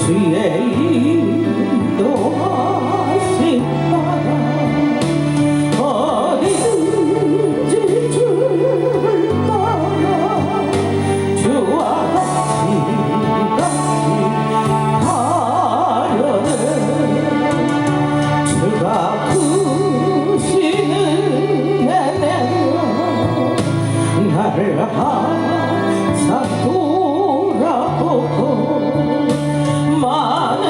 주의 인도하심 따라 어디든지 주를 따라 주와 같이 가려는 주가 크시는 내내 나를 항상 돌아보고 많은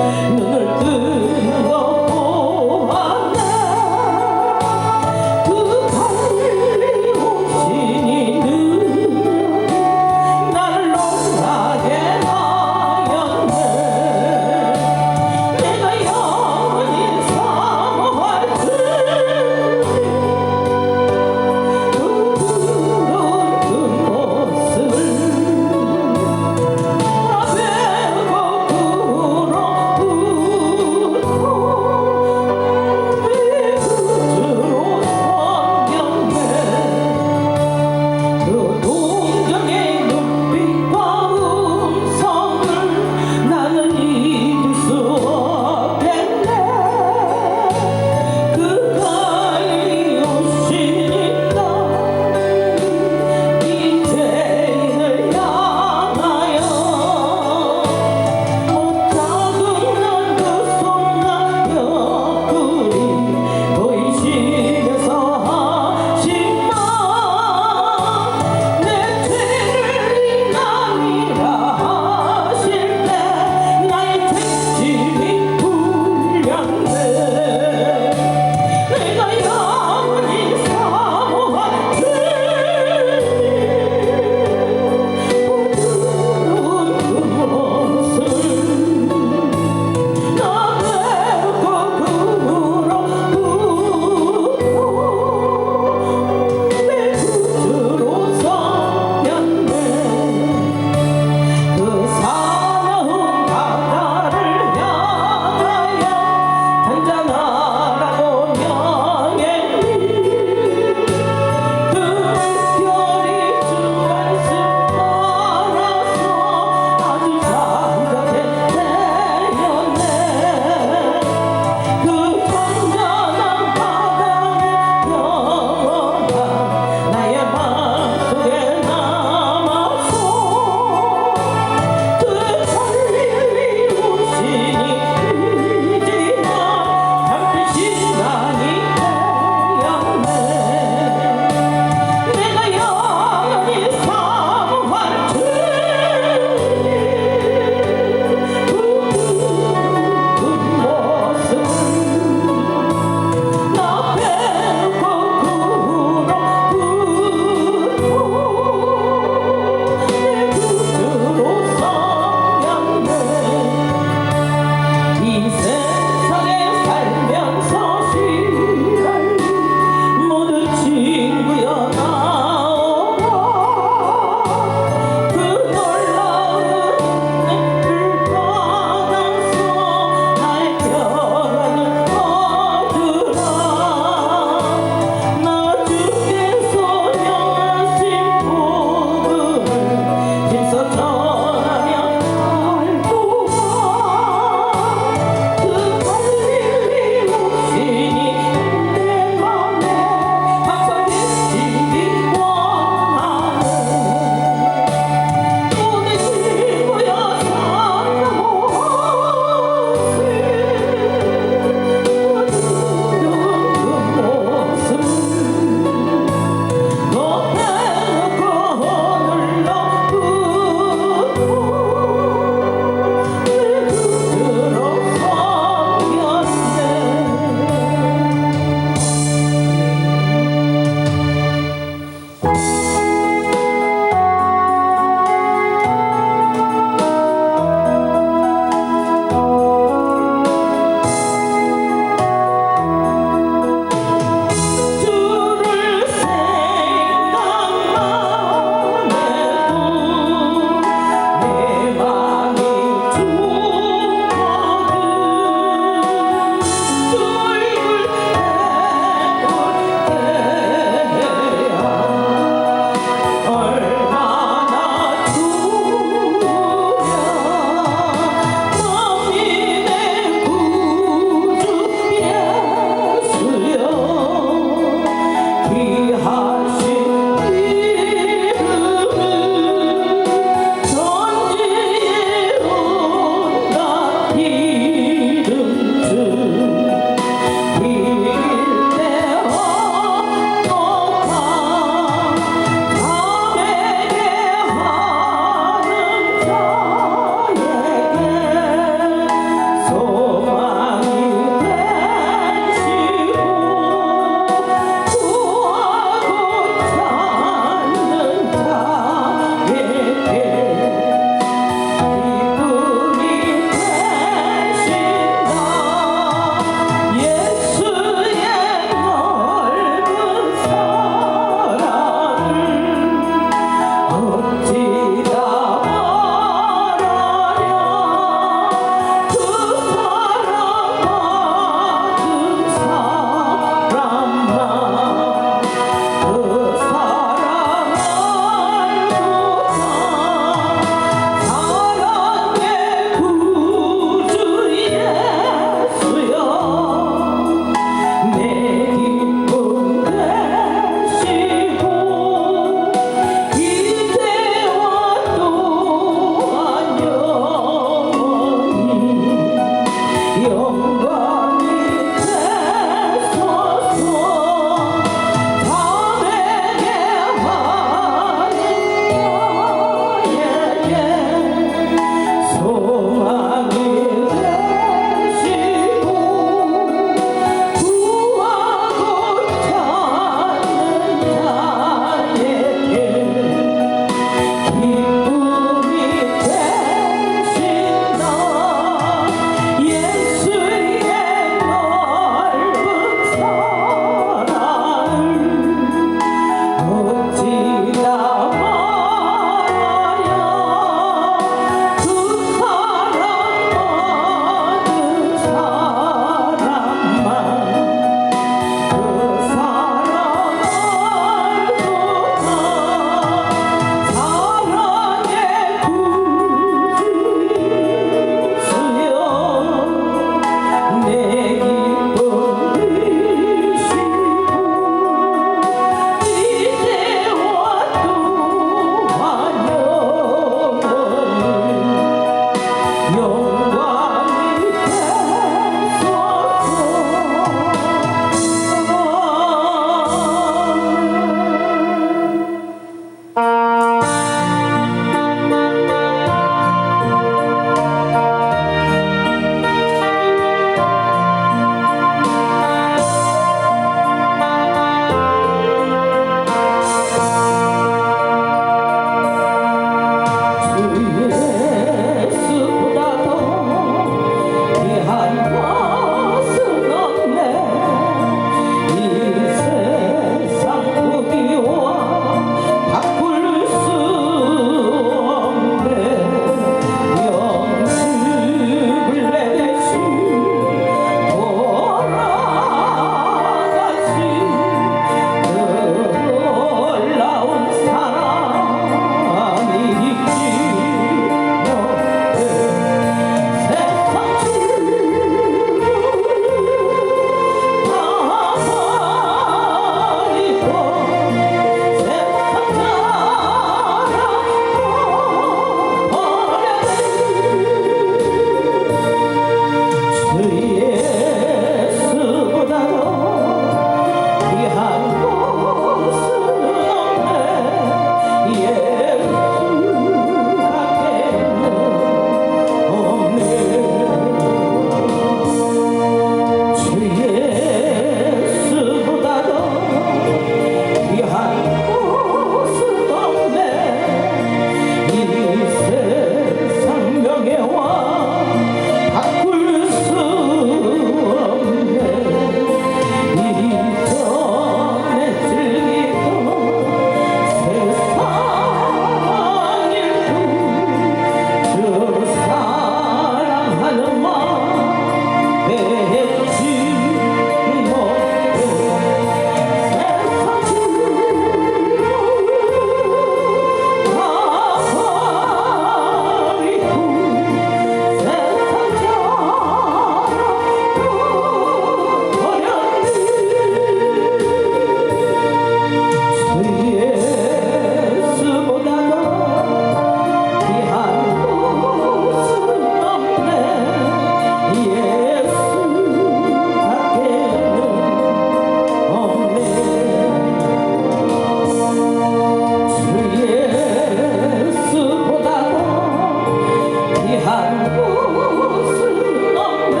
한 곳은 없네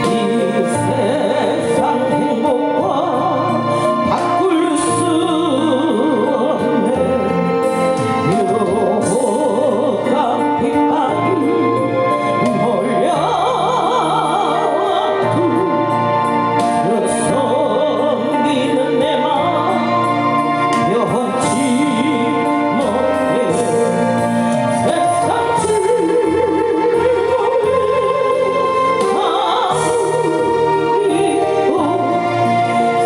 이 세상 행복과 바꿀 수 없네 유혹과 핍박이 몰려와도 그 섬기는 내 맘 변치 못해 세상 즐거움에 아무리고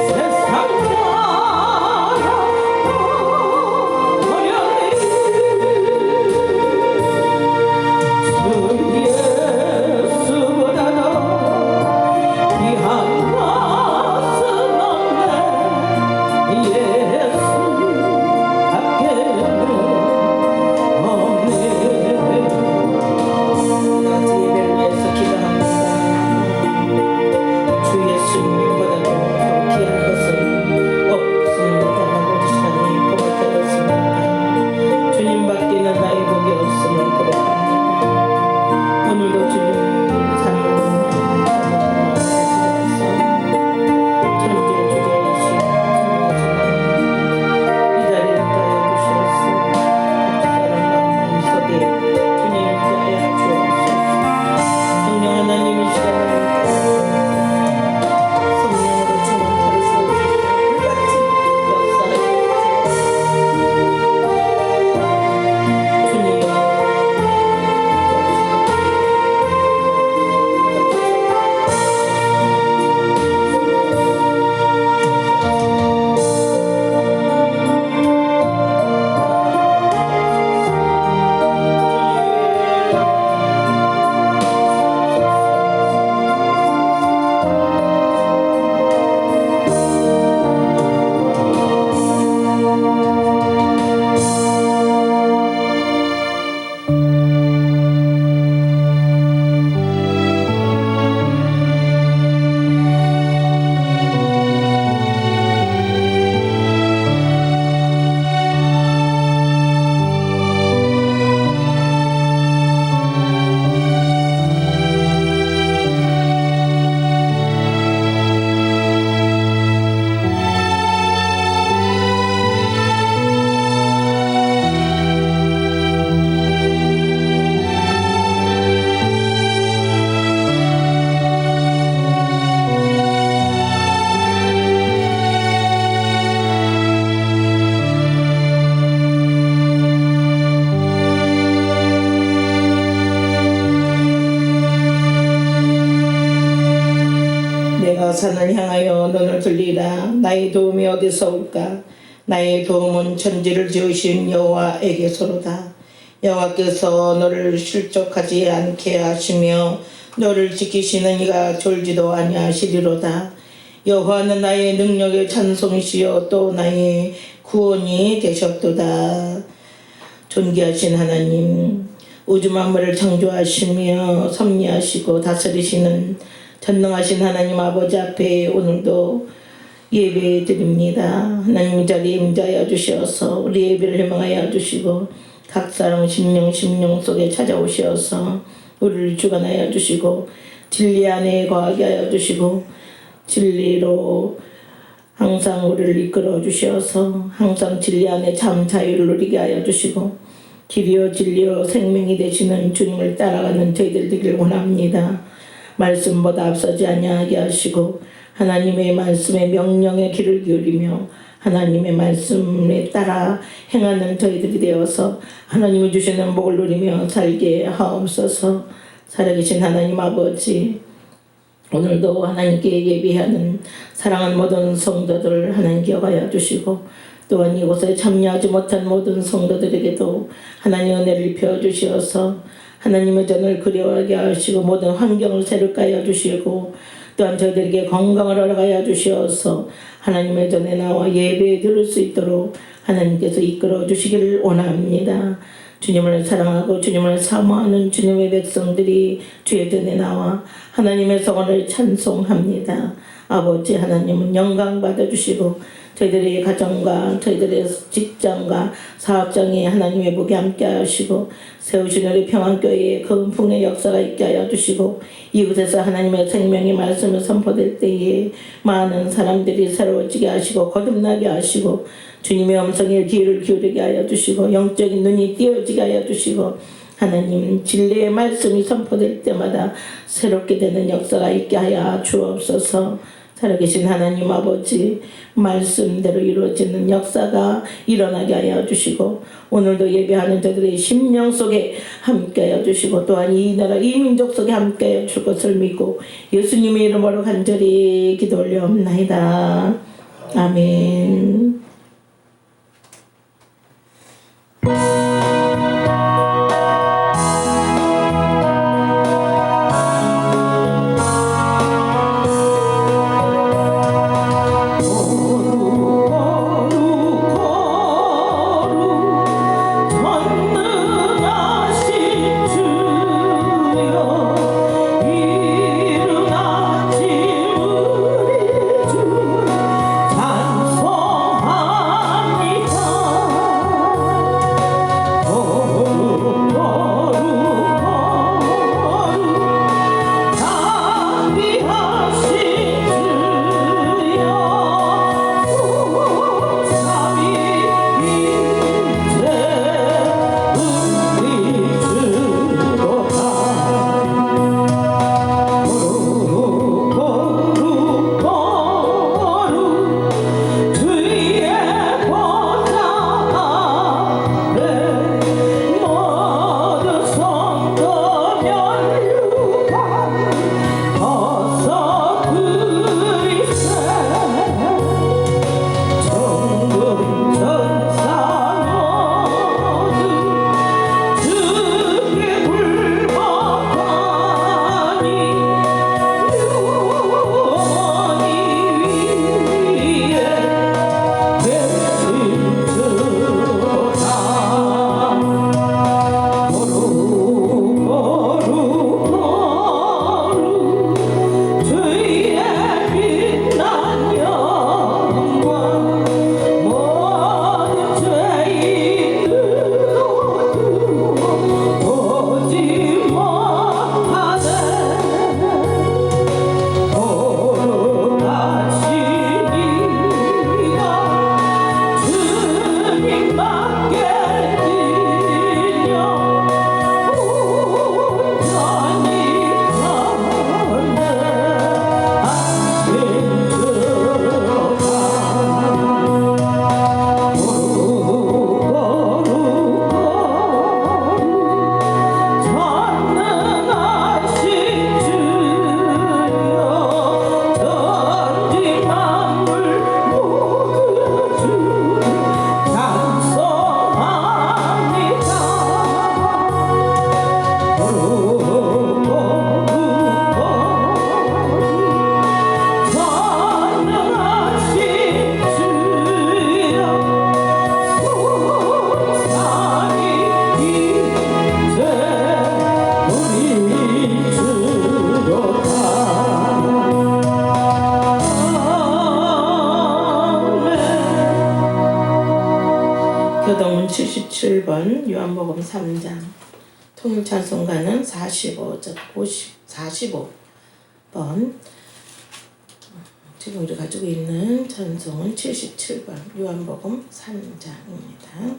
세상 자랑하려니 예수보다도 귀한 것은 없네 예수밖에는 없네 나한테 예배를 위해서 기도합니다. 주 예수님보다도 더 귀한 것은 없습니다라고 시간이 고백하였습니다. 주님밖에는 나의 복이 없음을 고백합니다. 오늘도 주님 삶을 천주 주제이신 이 자리를 따여 주시옵소서. 각자의 마음속에 주님 자여 주옵소서. 성령 하나님 이 시간을 성령으로 주님 가르쳐주시고 불같이 역사하여 주님 내가 산을 향하여 눈을 들리라. 나의 도움이 어디서 올까? 나의 도움은 천지를 지으신 여호와에게서로다. 여호와께서 너를 실족하지 않게 하시며 너를 지키시는 이가 졸지도 아니하시리로다. 여호와는 나의 능력의 찬송이시여 또 나의 구원이 되셨도다. 존귀하신 하나님, 우주 만물을 창조하시며 섭리하시고 다스리시는 전능하신 하나님 아버지 앞에 오늘도 예배 드립니다. 하나님 이 자리에 임자하여 주시어서 우리 예배를 희망하여 주시고 각 사람 심령 속에 찾아오시어서 우리를 주관하여 주시고 진리 안에 거하게 하여 주시고 진리로 항상 우리를 이끌어 주시어서 항상 진리 안에 참 자유를 누리게 하여 주시고 길이요 진리요 생명이 되시는 주님을 따라가는 저희들 되길 원합니다. 말씀보다 앞서지 아니하게 하시고 하나님의 말씀에 명령의 귀를 기울이며 하나님의 말씀에 따라 행하는 저희들이 되어서 하나님이 주시는 복을 누리며 살게 하옵소서. 살아계신 하나님 아버지, 오늘도 하나님께 예배하는 사랑하는 모든 성도들을 하나님 기억하여 주시고 또한 이곳에 참여하지 못한 모든 성도들에게도 하나님 은혜를 입혀 주시어서 하나님의 전을 그리워하게 하시고 모든 환경을 새롭게 하여 주시고 또한 저희들에게 건강을 허락하여 주시어서 하나님의 전에 나와 예배에 들을 수 있도록 하나님께서 이끌어 주시기를 원합니다. 주님을 사랑하고 주님을 사모하는 주님의 백성들이 주의 전에 나와 하나님의 성원을 찬송합니다. 아버지 하나님은 영광 받아주시고 저희들의 가정과 저희들의 직장과 사업장에 하나님의 복이 함께 하시고 세우신 우리 평안교회에 그 풍의 역사가 있게 하여 주시고 이곳에서 하나님의 생명의 말씀을 선포될 때에 많은 사람들이 새로워지게 하시고 거듭나게 하시고 주님의 음성에 귀를 기울이게 하여 주시고 영적인 눈이 띄어지게 하여 주시고 하나님 진리의 말씀이 선포될 때마다 새롭게 되는 역사가 있게 하여 주옵소서. 살아계신 하나님 아버지 말씀대로 이루어지는 역사가 일어나게 하여 주시고 오늘도 예배하는 저들의 심령 속에 함께 하여 주시고 또한 이 나라 이 민족 속에 함께 하여 줄 것을 믿고 예수님의 이름으로 간절히 기도 올려옵나이다. 아멘. 교동문 77번 요한복음 3장 통일찬송가는 45번 지금 우리 가지고 있는 찬송은 77번 요한복음 3장입니다.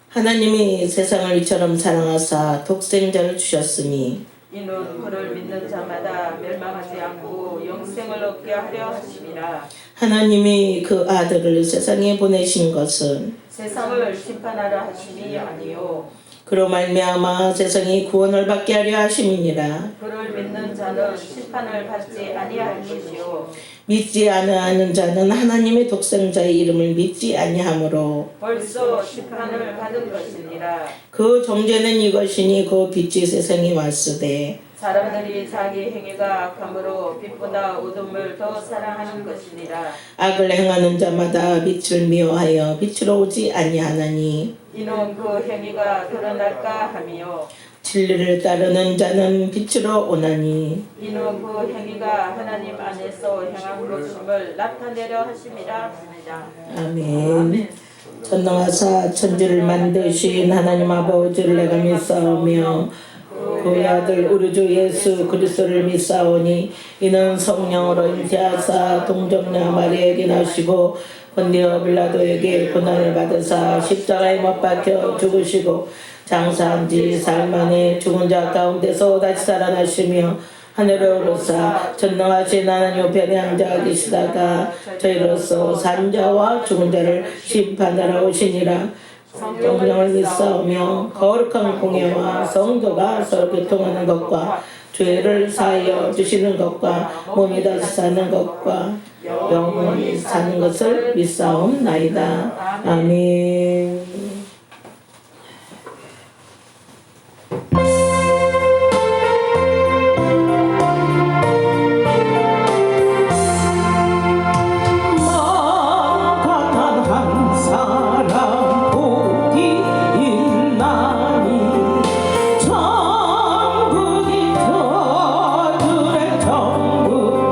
하나님이 세상을 이처럼 사랑하사 독생자를 주셨으니 이는 그를 믿는 자마다 멸망하지 않고 영생을 얻게 하려 하심이라. 하나님이 그 아들을 세상에 보내신 것은 세상을 심판하려 하심이 아니요 그로 말미암아 세상이 구원을 받게 하려 하심이니라. 그를 믿는 자는 심판을 받지 아니할 것이요 믿지 아니하는 자는 하나님의 독생자의 이름을 믿지 아니하므로 벌써 심판을 받은 것이니라. 그 정죄는 이것이니 그 빛이 세상에 왔으되 사람들이 자기 행위가 악함으로 빛보다 어둠을 더 사랑하는 것이니라. 악을 행하는 자마다 빛을 미워하여 빛으로 오지 아니하나니 이는 그 행위가 드러날까 하며 진리를 따르는 자는 빛으로 오나니 이는 그 행위가 하나님 안에서 행한 것임을 나타내려 하심이라. 아멘. 전능하사 천지를 만드신 하나님 아버지를 내가 믿사오며 그의 아들 우리 주 예수 그리스도를 믿사오니 이는 성령으로 잉태하사 동정녀 마리아에게 나시고 본디오 빌라도에게 고난을 받으사 십자가에 못 박혀 죽으시고 장사한 지 사흘 만에 죽은 자 가운데서 다시 살아나시며 하늘에 오르사 전능하신 하나님 우편에 앉아 계시다가 저희로서 산 자와 죽은 자를 심판하러 오시니라. 성령을 믿사오며 거룩한 공예와 성도가 서로 교통하는 것과 죄를 사하여 주시는 것과 몸이 다시 사는 것과 영원히 사는 것을 믿사옵나이다. 아멘. 가난한 사람 복이 있나니 천국이 저들의 천국이요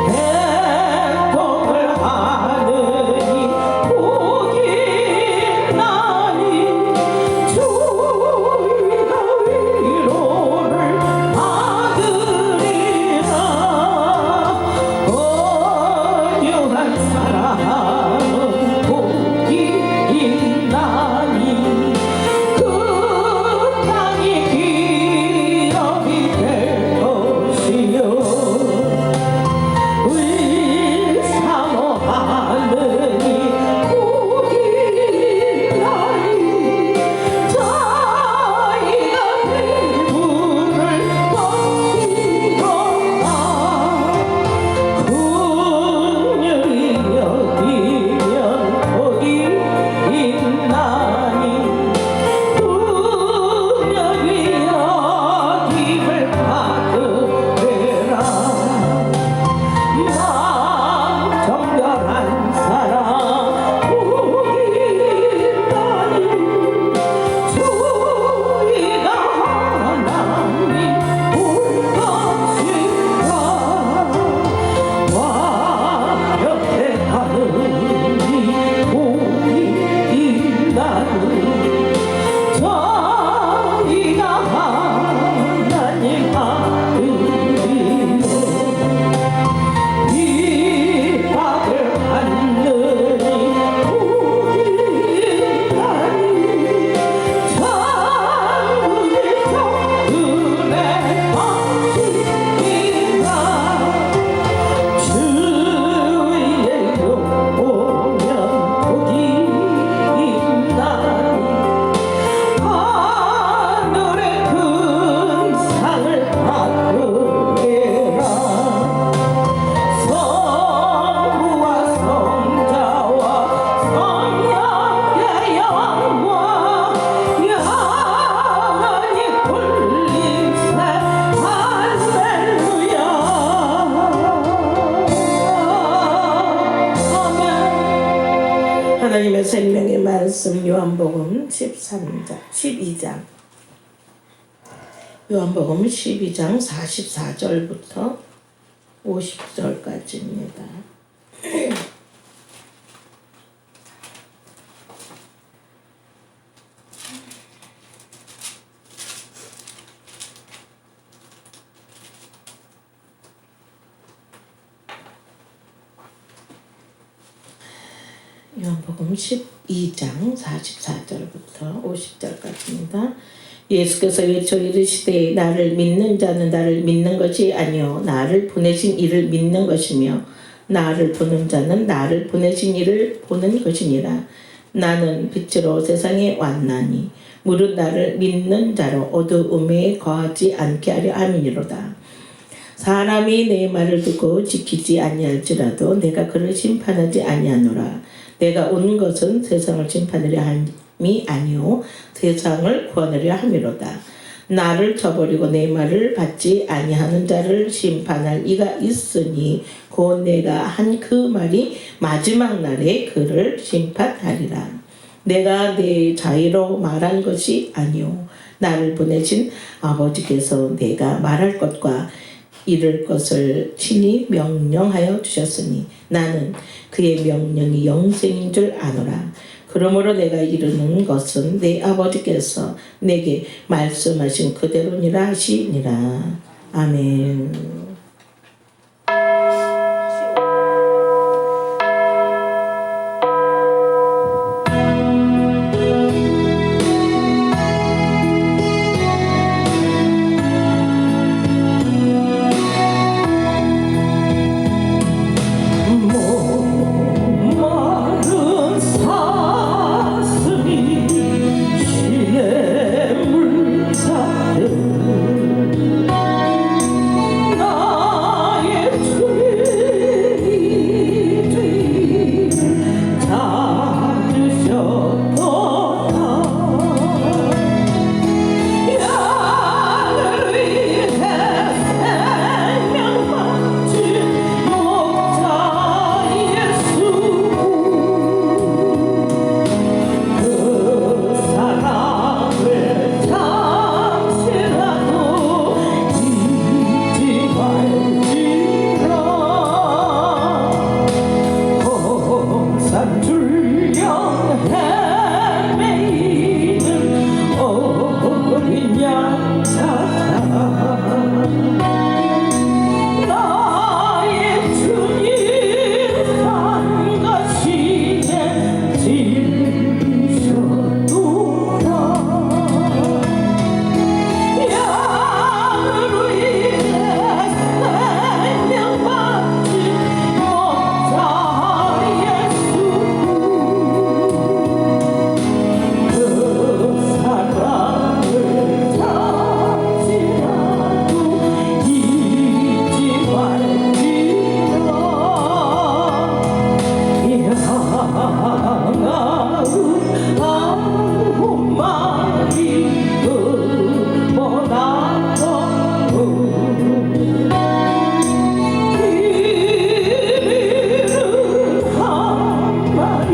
애통을 하느니 복이 있나니 주의가 위로를 받으리라. 온유한 사람은 복이 있나니 그 땅이 기업이 될 것이요 의사모하느니 복이 있나니 자기가 배부를 벗기로다. 긍휼히 여기면 복이 있나니 긍휼히 여김을 받으리라. 나 정결한 사람 복이 있나니 주의가 하나님 볼 것이라. 와 옆에 하느니 복이 있나니 저희가 하나님 아들이요 비박을 받느니 복이 있나니 천국에서 은혜 받으리라. 주위에 오면 복이 있나니 하늘의 큰 상을 받으리라. 성부와 성자와 성령의 영광 영원히 굴림세. 할렐루야. 아멘. 하나님의 생명의 말씀 요한복음 12장 요한복음 12장 44절부터 50절까지입니다. 요한복음 12장 44절부터 50절까지입니다. 예수께서 외쳐 이르시되 나를 믿는 자는 나를 믿는 것이 아니요 나를 보내신 이를 믿는 것이며 나를 보는 자는 나를 보내신 이를 보는 것이니라. 나는 빛으로 세상에 왔나니 무릇 나를 믿는 자로 어두움에 거하지 않게 하려 함이니로다. 사람이 내 말을 듣고 지키지 아니할지라도 내가 그를 심판하지 아니하노라. 내가 온 것은 세상을 심판하려 함이 아니요 세상을 구원하려 함이로다. 나를 저버리고 내 말을 받지 아니하는 자를 심판할 이가 있으니 곧 내가 한 그 말이 마지막 날에 그를 심판하리라. 내가 내 자의로 말한 것이 아니오 나를 보내신 아버지께서 내가 말할 것과 이룰 것을 친히 명령하여 주셨으니 나는 그의 명령이 영생인 줄 아노라. 그러므로 내가 이루는 것은 내 아버지께서 내게 말씀하신 그대로니라 하시니라. 아멘. 마른 사슴이 시냇물 찾듯 나의 주님이 찾으셨도다. 양을 위해 생명 바친 목자 예수 그 사랑을 잠시라도 잊지 말지라. 홍산 줄령 헤매이는 어린 양 찾아 나의 주님 산가시에 지르셨도다. 양을 위해 생명 바친 목자 예수 그 사랑을 잠시라도 잊지 말지라. 향하은 아홉 마리 그보다도 길이는 한 마리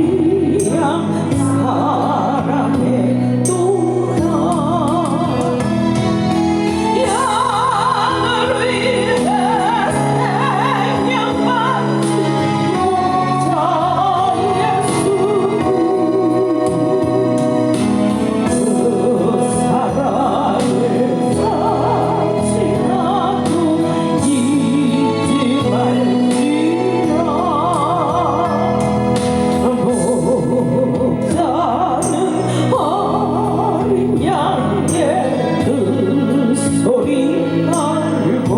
양 사랑했도다. 양을 위해 생명 바친 목자 예수 그 사랑을 잠시라도 잊지 말지라. 목자는 어린 양의 그 소리 알고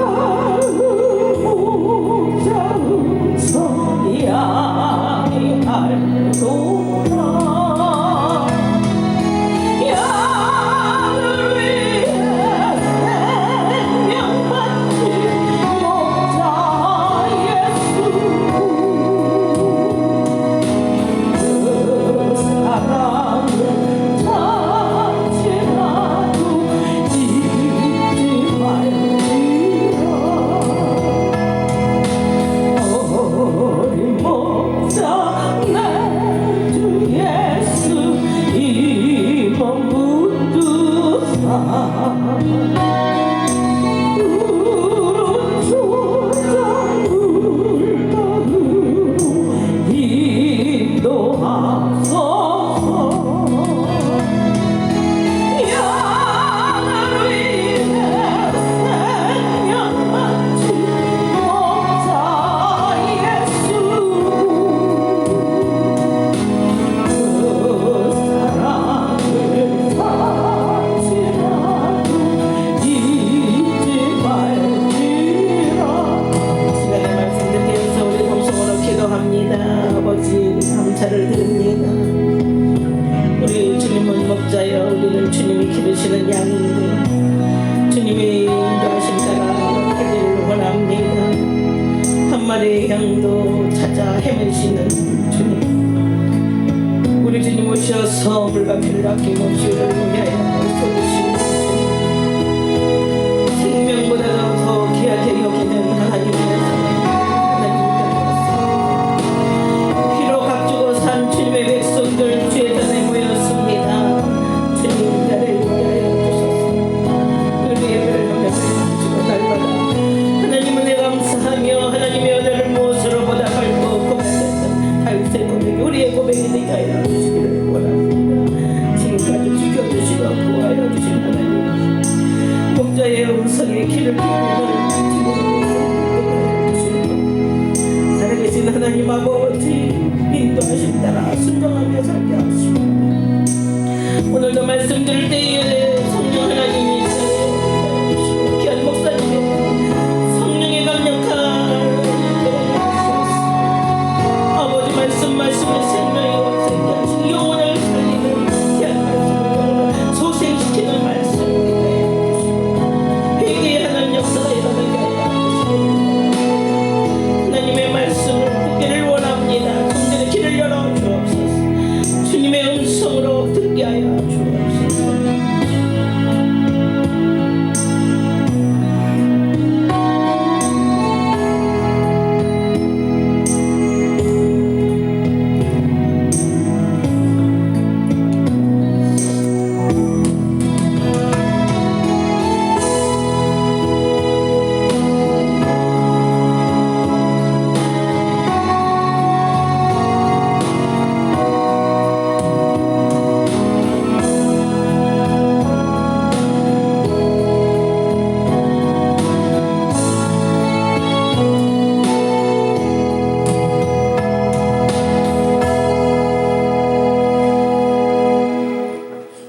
정다운 목자 음성 양이 알도다. 양을 위해 생명 바친 목자 예수 그 사랑을 잠시라도 잊지 말지라. 어린 목자 내 주 예수 이 몸 묻두사 푸른 초장물가으로 인도하소서. 양을 위해 생명 바친 목자 예수 그 사랑을 잠시라도 잊지 말지라. 시간의 말씀 듣게 해서 우리 동성으로 기도합니다. 아버지 감사를 드립니다. 우리 주님은 목자여 우리는 주님이 기르시는 양인데 주님이 인도하신 따라 가기를 원합니다. 한 마리의 양도 찾아 헤매시는 주님, 우리 주님 오셔서 물과 피를 아끼고 주를 위하여 쏟으시는 주님, 생명보다도 더 귀하게 여기는 하나님의 사랑, 하나님 하여 주시기를 원합니다. 지금까지 지켜주시고 보호하여 주신 하나님, 목자의 음성에 귀를 기울이는 지금 살아계신 하나님 아버지, 인도하심 따라 순종하며 살게 하시고, 오늘도 말씀 들을 때에 성령 하나님이 인도하시고 귀한 목사님의 성령의 강력한 아버지 말씀을 생명에 생게 하시고 영혼을 살리는 귀한 말씀을 소생시키는 말씀을 기도해 주시고 회개하는 역사가 일어나게 하여 주시고 하나님의 말씀을 듣기를 원합니다. 성전의 길을 열어 주옵소서. 주님의 음성으로 듣게 하여 주옵소서.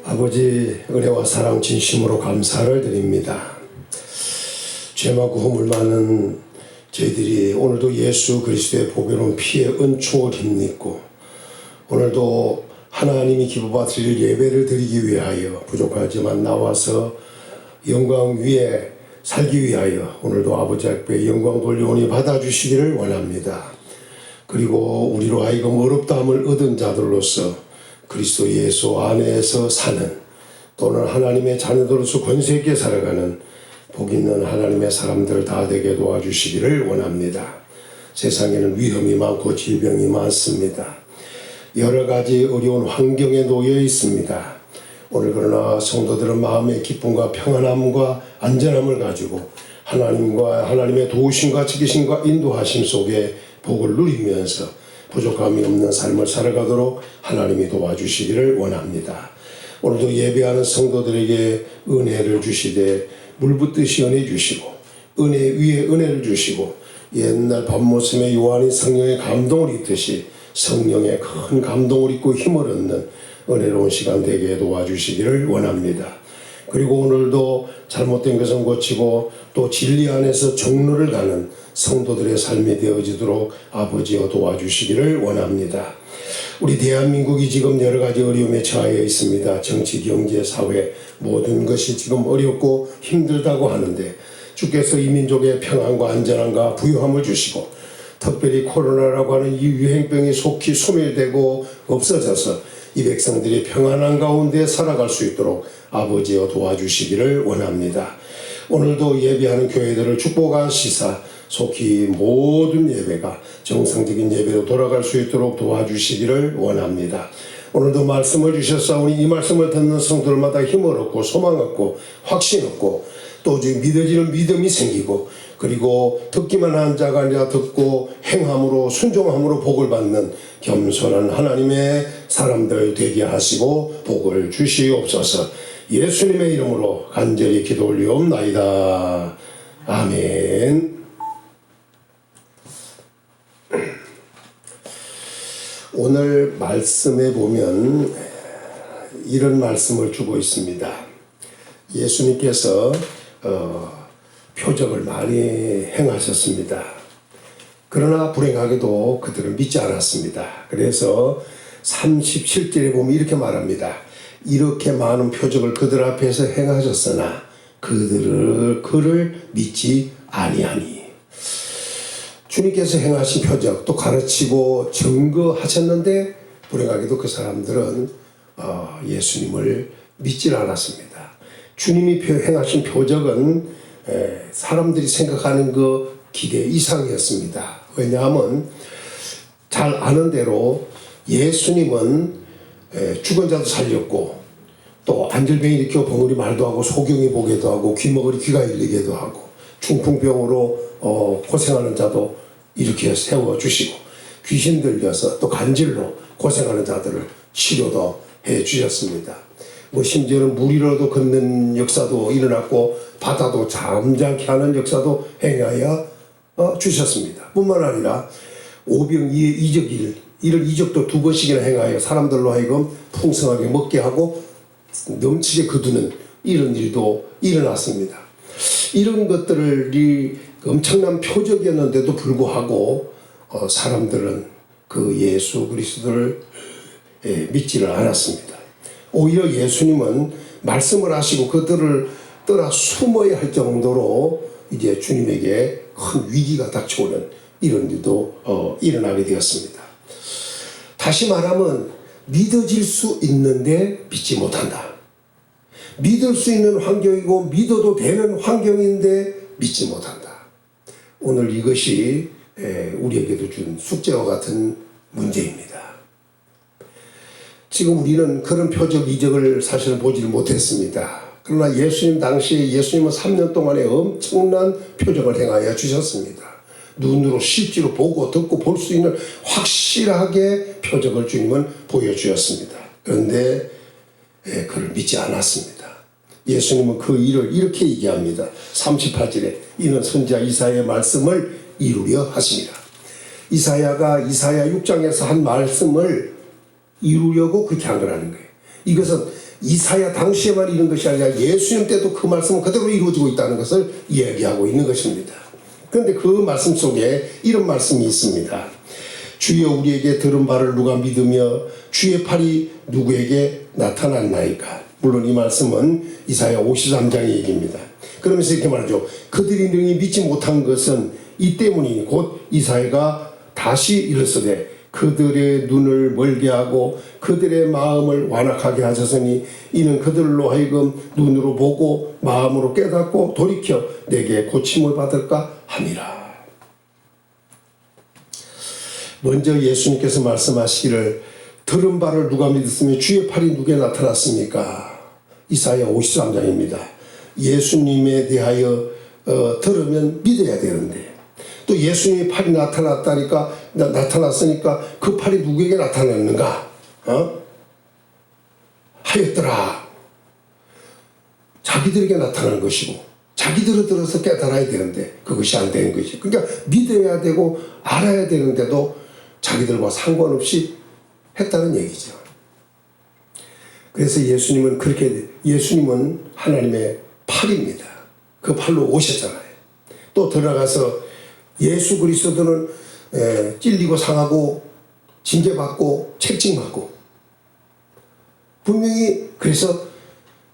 아버지, 은혜와 사랑 진심으로 감사를 드립니다. 죄와 구원을 많은 저희들이 오늘도 예수 그리스도의 보배로운 피의 은총을 힘입고 오늘도 하나님이 기뻐받으실 예배를 드리기 위하여 부족하지만 나와서 영광 위에 살기 위하여 오늘도 아버지 앞에 영광 돌려오니 받아주시기를 원합니다. 그리고 우리로 하여금 어렵다함을 얻은 자들로서 그리스도 예수 안에서 사는 또는 하나님의 자녀들로서 권세 있게 살아가는 복 있는 하나님의 사람들 다 되게 도와주시기를 원합니다. 세상에는 위험이 많고 질병이 많습니다. 여러 가지 어려운 환경에 놓여 있습니다. 오늘 그러나 성도들은 마음의 기쁨과 평안함과 안전함을 가지고 하나님과 하나님의 도우심과 지키심과 인도하심 속에 복을 누리면서 부족함이 없는 삶을 살아가도록 하나님이 도와주시기를 원합니다. 오늘도 예배하는 성도들에게 은혜를 주시되 물붓듯이 은혜 주시고 은혜 위에 은혜를 주시고 옛날 밤모습의 요한이 성령의 감동을 입듯이 성령의 큰 감동을 입고 힘을 얻는 은혜로운 시간 되게 도와주시기를 원합니다. 그리고 오늘도 잘못된 것은 고치고 또 진리 안에서 종로를 가는 성도들의 삶이 되어지도록 아버지여 도와주시기를 원합니다. 우리 대한민국이 지금 여러 가지 어려움에 처하여 있습니다. 정치, 경제, 사회 모든 것이 지금 어렵고 힘들다고 하는데 주께서 이 민족의 평안과 안전함과 부유함을 주시고 특별히 코로나라고 하는 이 유행병이 속히 소멸되고 없어져서 이 백성들이 평안한 가운데 살아갈 수 있도록 아버지여 도와주시기를 원합니다. 오늘도 예배하는 교회들을 축복하시사 속히 모든 예배가 정상적인 예배로 돌아갈 수 있도록 도와주시기를 원합니다. 오늘도 말씀을 주셨사오니 이 말씀을 듣는 성도들마다 힘을 얻고 소망 얻고 확신 얻고 또 믿어지는 믿음이 생기고 그리고 듣기만 한 자가 아니라 듣고 행함으로 순종함으로 복을 받는 겸손한 하나님의 사람들 되게 하시고 복을 주시옵소서. 예수님의 이름으로 간절히 기도 올리옵나이다. 아멘. 오늘 말씀에 보면 이런 말씀을 주고 있습니다. 예수님께서 표적을 많이 행하셨습니다. 그러나 불행하게도 그들은 믿지 않았습니다. 그래서 37절에 보면 이렇게 말합니다. 이렇게 많은 표적을 그들 앞에서 행하셨으나 그를 믿지 아니하니. 주님께서 행하신 표적 또 가르치고 증거하셨는데 불행하게도 그 사람들은 예수님을 믿지 않았습니다. 주님이 행하신 표적은 사람들이 생각하는 그 기대 이상이었습니다. 왜냐하면 잘 아는 대로 예수님은 죽은 자도 살렸고 또 안절병이 일으켜 벙어리 말도 하고 소경이 보게도 하고 귀머거리 귀가 열리게도 하고 중풍병으로 고생하는 자도 이렇게 세워주시고 귀신 들려서 또 간질로 고생하는 자들을 치료도 해 주셨습니다. 뭐 심지어는 물 위로도 걷는 역사도 일어났고 바다도 잠잠케 하는 역사도 행하여 주셨습니다. 뿐만 아니라 오병이의 이적일 이를 이적도 2번씩이나 행하여 사람들로 하여금 풍성하게 먹게 하고 넘치게 거두는 이런 일도 일어났습니다. 이런 것들이 엄청난 표적이었는데도 불구하고 사람들은 그 예수 그리스도를 믿지를 않았습니다. 오히려 예수님은 말씀을 하시고 그들을 떠나 숨어야 할 정도로 이제 주님에게 큰 위기가 닥쳐오는 이런 일도 일어나게 되었습니다. 다시 말하면 믿어질 수 있는데 믿지 못한다. 믿을 수 있는 환경이고 믿어도 되는 환경인데 믿지 못한다. 오늘 이것이 우리에게도 준 숙제와 같은 문제입니다. 지금 우리는 그런 표적 이적을 사실은 보지를 못했습니다. 그러나 예수님 당시에 예수님은 3년 동안에 엄청난 표적을 행하여 주셨습니다. 눈으로 실제로 보고 듣고 볼 수 있는 확실하게 표적을 주님은 보여주셨습니다. 그런데 그를 믿지 않았습니다. 예수님은 그 일을 이렇게 얘기합니다. 38절에 이는 선지자 이사야의 말씀을 이루려 하심이라. 이사야가 이사야 6장에서 한 말씀을 이루려고 그렇게 한 거라는 거예요. 이것은 이사야 당시에만 이런 것이 아니라 예수님 때도 그 말씀은 그대로 이루어지고 있다는 것을 이야기하고 있는 것입니다. 그런데 그 말씀 속에 이런 말씀이 있습니다. 주여 우리에게 들은 바를 누가 믿으며 주의 팔이 누구에게 나타났나이까. 물론 이 말씀은 이사야 53장의 얘기입니다. 그러면서 이렇게 말하죠. 그들이 능히 믿지 못한 것은 이 때문이니 곧 이사야가 다시 이르시되 그들의 눈을 멀게 하고 그들의 마음을 완악하게 하셨으니 이는 그들로 하여금 눈으로 보고 마음으로 깨닫고 돌이켜 내게 고침을 받을까 함이라. 먼저 예수님께서 말씀하시기를 들은 바를 누가 믿었으며 주의 팔이 누구에 나타났습니까? 이사야 53장입니다. 예수님에 대하여 들으면 믿어야 되는데 또 예수님의 팔이 나타났으니까 그 팔이 누구에게 나타났는가? 하였더라. 자기들에게 나타나는 것이고 자기들을 들어서 깨달아야 되는데 그것이 안 되는 것이. 그러니까 믿어야 되고 알아야 되는데도 자기들과 상관없이 했다는 얘기죠. 그래서 예수님은 하나님의 팔입니다. 그 팔로 오셨잖아요. 또 들어가서 예수 그리스도는 찔리고 상하고 징계받고 책징받고 분명히 그래서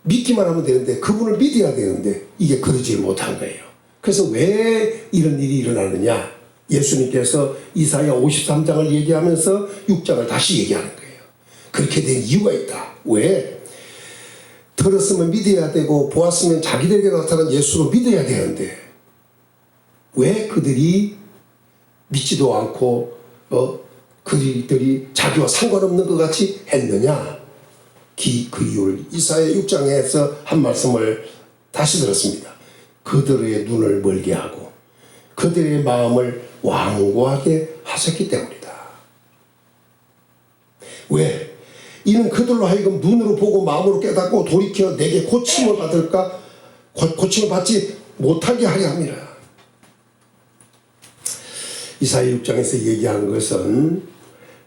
믿기만 하면 되는데 그분을 믿어야 되는데 이게 그러지 못한 거예요. 그래서 왜 이런 일이 일어나느냐? 예수님께서 이사야 53장을 얘기하면서 6장을 다시 얘기하는 거예요. 그렇게 된 이유가 있다. 왜? 들었으면 믿어야 되고 보았으면 자기들에게 나타난 예수로 믿어야 되는데 왜 그들이 믿지도 않고 그들이 자기와 상관없는 것 같이 했느냐? 그 이유를 이사야 6장에서 한 말씀을 다시 들었습니다. 그들의 눈을 멀게 하고 그들의 마음을 완고하게 하셨기 때문이다. 왜? 이는 그들로 하여금 눈으로 보고 마음으로 깨닫고 돌이켜 내게 고침을 받을까? 고침을 받지 못하게 하려 함이라. 이사야 6장에서 얘기한 것은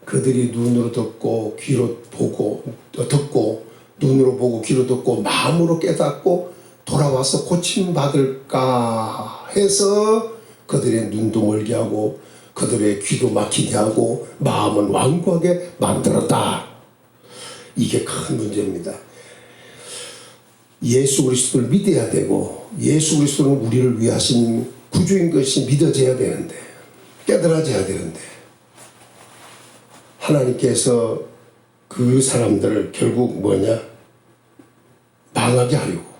그들이 눈으로 듣고 귀로 보고 듣고 눈으로 보고 귀로 듣고 마음으로 깨닫고 돌아와서 고침받을까 해서 그들의 눈도 멀게 하고 그들의 귀도 막히게 하고 마음은 완고하게 만들었다. 이게 큰 문제입니다. 예수 그리스도를 믿어야 되고 예수 그리스도는 우리를 위해 하신 구주인 것이 믿어져야 되는데 깨달아져야 되는데 하나님께서 그 사람들을 결국 망하게 하려고.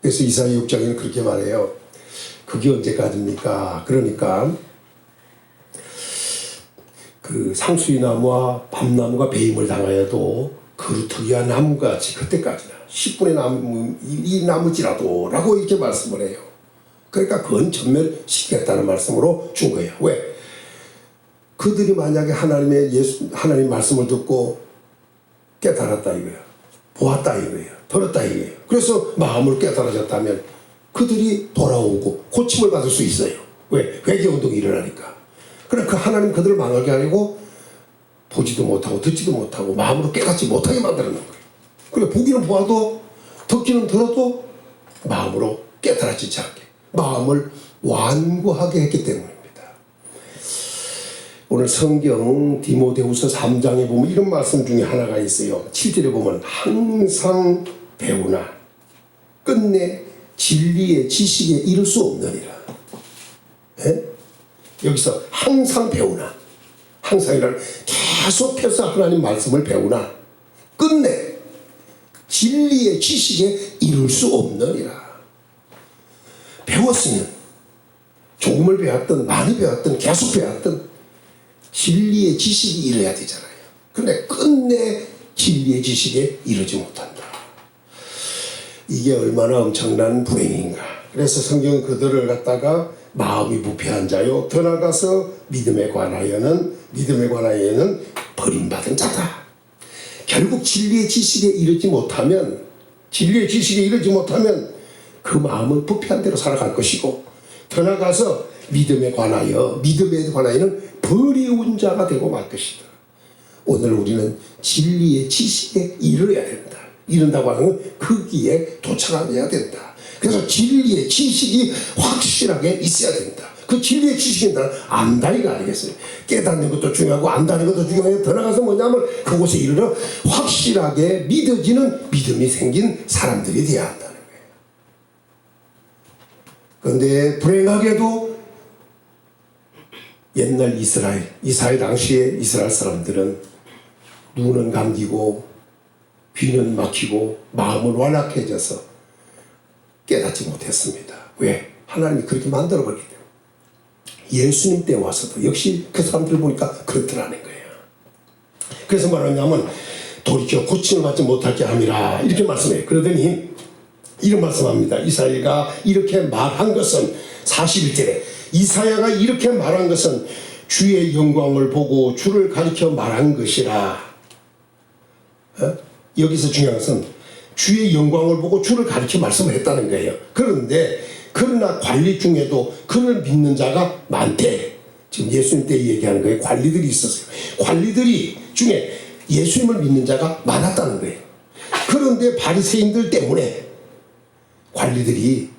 그래서 이사야 6장에는 그렇게 말해요. 그게 언제까지입니까? 그러니까 그 상수리 나무와 밤나무가 배임을 당하여도 그루터기와 나무같이 그때까지나 10분의 나무 이 나무지라도 라고 이렇게 말씀을 해요. 그러니까 그건 전멸시키겠다는 말씀으로 준 거예요. 왜? 그들이 만약에 하나님 말씀을 듣고 깨달았다 이거예요. 보았다 이거예요. 들었다 이거예요. 그래서 마음을 깨달아졌다면 그들이 돌아오고 고침을 받을 수 있어요. 왜? 회개운동이 일어나니까. 그러나 그 하나님 그들을 망하게 하려고 보지도 못하고 듣지도 못하고 마음으로 깨닫지 못하게 만들어 놓은 거예요. 그래 보기는 보아도 듣기는 들어도 마음으로 깨달아지지 않게 마음을 완고하게 했기 때문입니다. 오늘 성경 디모데후서 3장에 보면 이런 말씀 중에 하나가 있어요. 7절에 보면 항상 배우나 끝내 진리의 지식에 이를 수 없느니라. 예? 여기서 항상 배우나, 항상이라는 계속해서 하나님 말씀을 배우나 끝내 진리의 지식에 이룰 수 없느니라. 배웠으면 조금을 배웠든 많이 배웠든 계속 배웠든 진리의 지식이 이뤄야 되잖아요. 근데 끝내 진리의 지식에 이르지 못한다. 이게 얼마나 엄청난 불행인가. 그래서 성경은 그들을 갖다가 마음이 부패한 자요 더 나아가서 믿음에 관하여는 버림받은 자다. 결국 진리의 지식에 이르지 못하면 그 마음은 부패한 대로 살아갈 것이고 더 나아가서 믿음에 관하여는 버리운 자가 되고 말 것이다. 오늘 우리는 진리의 지식에 이르러야 된다. 이른다고 하는 건 거기에 도착해야 된다. 그래서 진리의 지식이 확실하게 있어야 된다. 그 진리의 지식은 안다 이거 아니겠어요? 깨닫는 것도 중요하고 안다는 것도 중요해요. 더 나가서 뭐냐면 그곳에 이르러 확실하게 믿어지는 믿음이 생긴 사람들이 되어야 한다는 거예요. 그런데 불행하게도 옛날 이스라엘 당시에 이스라엘 사람들은 눈은 감기고 귀는 막히고 마음은 완악해져서 깨닫지 못했습니다. 왜? 하나님이 그렇게 만들어버리기 때문에. 예수님 때 와서도 역시 그 사람들 보니까 그렇더라는 거예요. 그래서 뭐라냐면 돌이켜 고침을 받지 못하게 함이라 이렇게 말씀해요. 그러더니 이런 말씀합니다. 이사야가 이렇게 말한 것은 41절에 이사야가 이렇게 말한 것은 주의 영광을 보고 주를 가리켜 말한 것이라. 여기서 중요한 것은 주의 영광을 보고 주를 가리켜 말씀을 했다는 거예요. 그러나 관리 중에도 그를 믿는 자가 많대. 지금 예수님 때 얘기하는 거예요. 관리들이 있었어요. 관리들이 중에 예수님을 믿는 자가 많았다는 거예요. 그런데 바리새인들 때문에 관리들이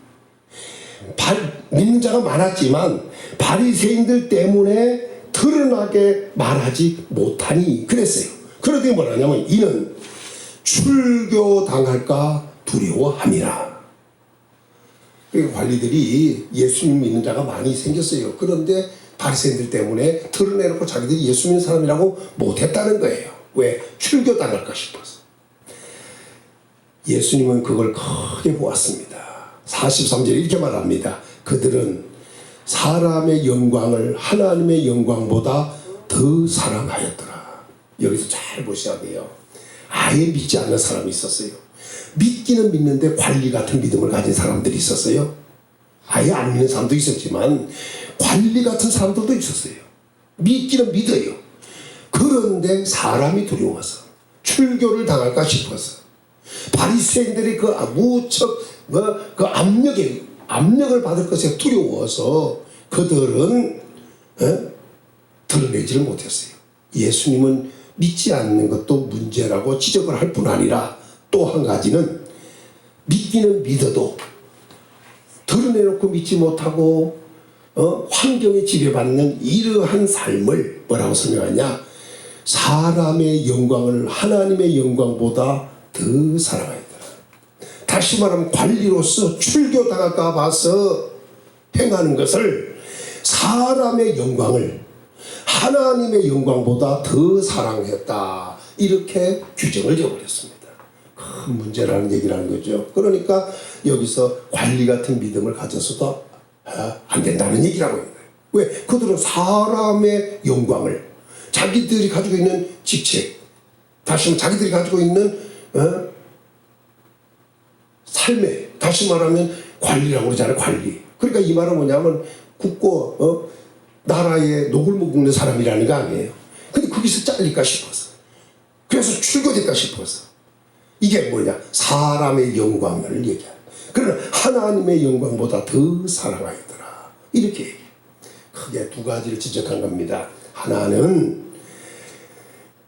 믿는 자가 많았지만 바리새인들 때문에 드러나게 말하지 못하니 그랬어요. 그러더니 뭐라냐면 이는 출교당할까 두려워함이라. 관리들이 예수님 믿는 자가 많이 생겼어요. 그런데 바리새인들 때문에 드러내놓고 자기들이 예수 믿는 사람이라고 못했다는 거예요. 왜? 출교당할까 싶어서. 예수님은 그걸 크게 보았습니다. 43절에 이렇게 말합니다. 그들은 사람의 영광을 하나님의 영광보다 더 사랑하였더라. 여기서 잘 보셔야 돼요. 아예 믿지 않는 사람이 있었어요. 믿기는 믿는데 관리 같은 믿음을 가진 사람들이 있었어요. 아예 안 믿는 사람도 있었지만 관리 같은 사람들도 있었어요. 믿기는 믿어요. 그런데 사람이 두려워서 출교를 당할까 싶어서 바리새인들이 그 무척 그 압력을 받을 것에 두려워서 그들은 드러내지를 못했어요. 예수님은 믿지 않는 것도 문제라고 지적을 할 뿐 아니라 또 한 가지는 믿기는 믿어도 드러내놓고 믿지 못하고 환경에 지배받는 이러한 삶을 뭐라고 설명하냐? 사람의 영광을 하나님의 영광보다 더 사랑하였다. 다시 말하면 관리로서 출교당할까 봐서 행하는 것을 사람의 영광을 하나님의 영광보다 더 사랑했다. 이렇게 규정을 지어버렸습니다. 큰 문제라는 얘기라는 거죠. 그러니까 여기서 관리 같은 믿음을 가져서도 안 된다는 얘기라고 있는 거예요. 왜? 그들은 사람의 영광을 자기들이 가지고 있는 직책, 다시 말하면 자기들이 가지고 있는 삶에, 다시 말하면 관리라고 그러잖아요. 관리. 그러니까 이 말은 뭐냐면 굳고 나라의 녹을 먹는 사람이라는 거 아니에요. 근데 거기서 잘릴까 싶어서, 그래서 출교될까 싶어서, 이게 뭐냐, 사람의 영광을 얘기하는, 그러나 하나님의 영광보다 더 사랑하였더라, 이렇게 얘기해요. 크게 두 가지를 지적한 겁니다. 하나는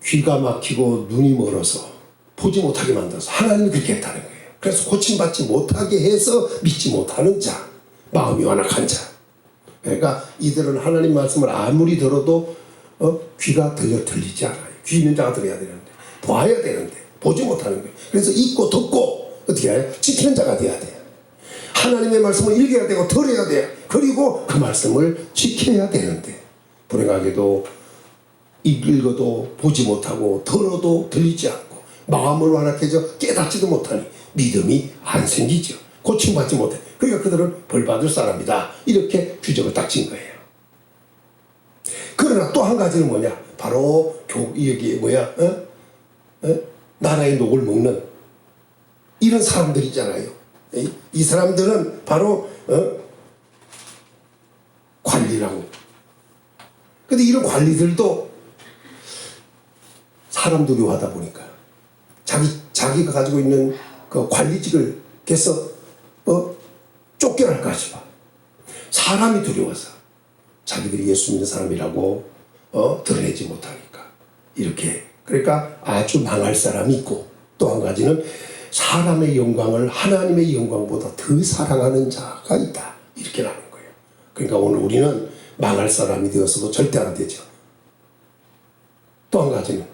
귀가 막히고 눈이 멀어서 보지 못하게 만들어서 하나님이 그렇게 했다는 거예요. 그래서 고침받지 못하게 해서 믿지 못하는 자, 마음이 완악한 자. 그러니까 이들은 하나님 말씀을 아무리 들어도 귀가 들리지 않아요. 귀 있는 자가 들어야 되는데, 봐야 되는데 보지 못하는 거예요. 그래서 읽고 듣고 어떻게 해요? 지키는 자가 돼야 돼요. 하나님의 말씀을 읽어야 되고 들어야 돼요. 그리고 그 말씀을 지켜야 되는데, 불행하게도 읽어도 보지 못하고 들어도 들리지 않고 마음을 완악해져 깨닫지도 못하니 믿음이 안 생기죠. 고침받지 못해. 그러니까 그들은 벌받을 사람이다, 이렇게 규정을 딱 진 거예요. 그러나 또 한 가지는 뭐냐, 바로 여기 뭐야, 나라의 녹을 먹는 이런 사람들이잖아요. 이 사람들은 바로 관리라고. 근데 이런 관리들도 사람들이 하다 보니까 자기가 가지고 있는 그 관리직을 해서 쫓겨날까 싶어. 사람이 두려워서 자기들이 예수 믿는 사람이라고 드러내지 못하니까 이렇게. 그러니까 아주 망할 사람이 있고, 또 한 가지는 사람의 영광을 하나님의 영광보다 더 사랑하는 자가 있다, 이렇게 나는 거예요. 그러니까 오늘 우리는 망할 사람이 되어서도 절대 안 되죠. 또 한 가지는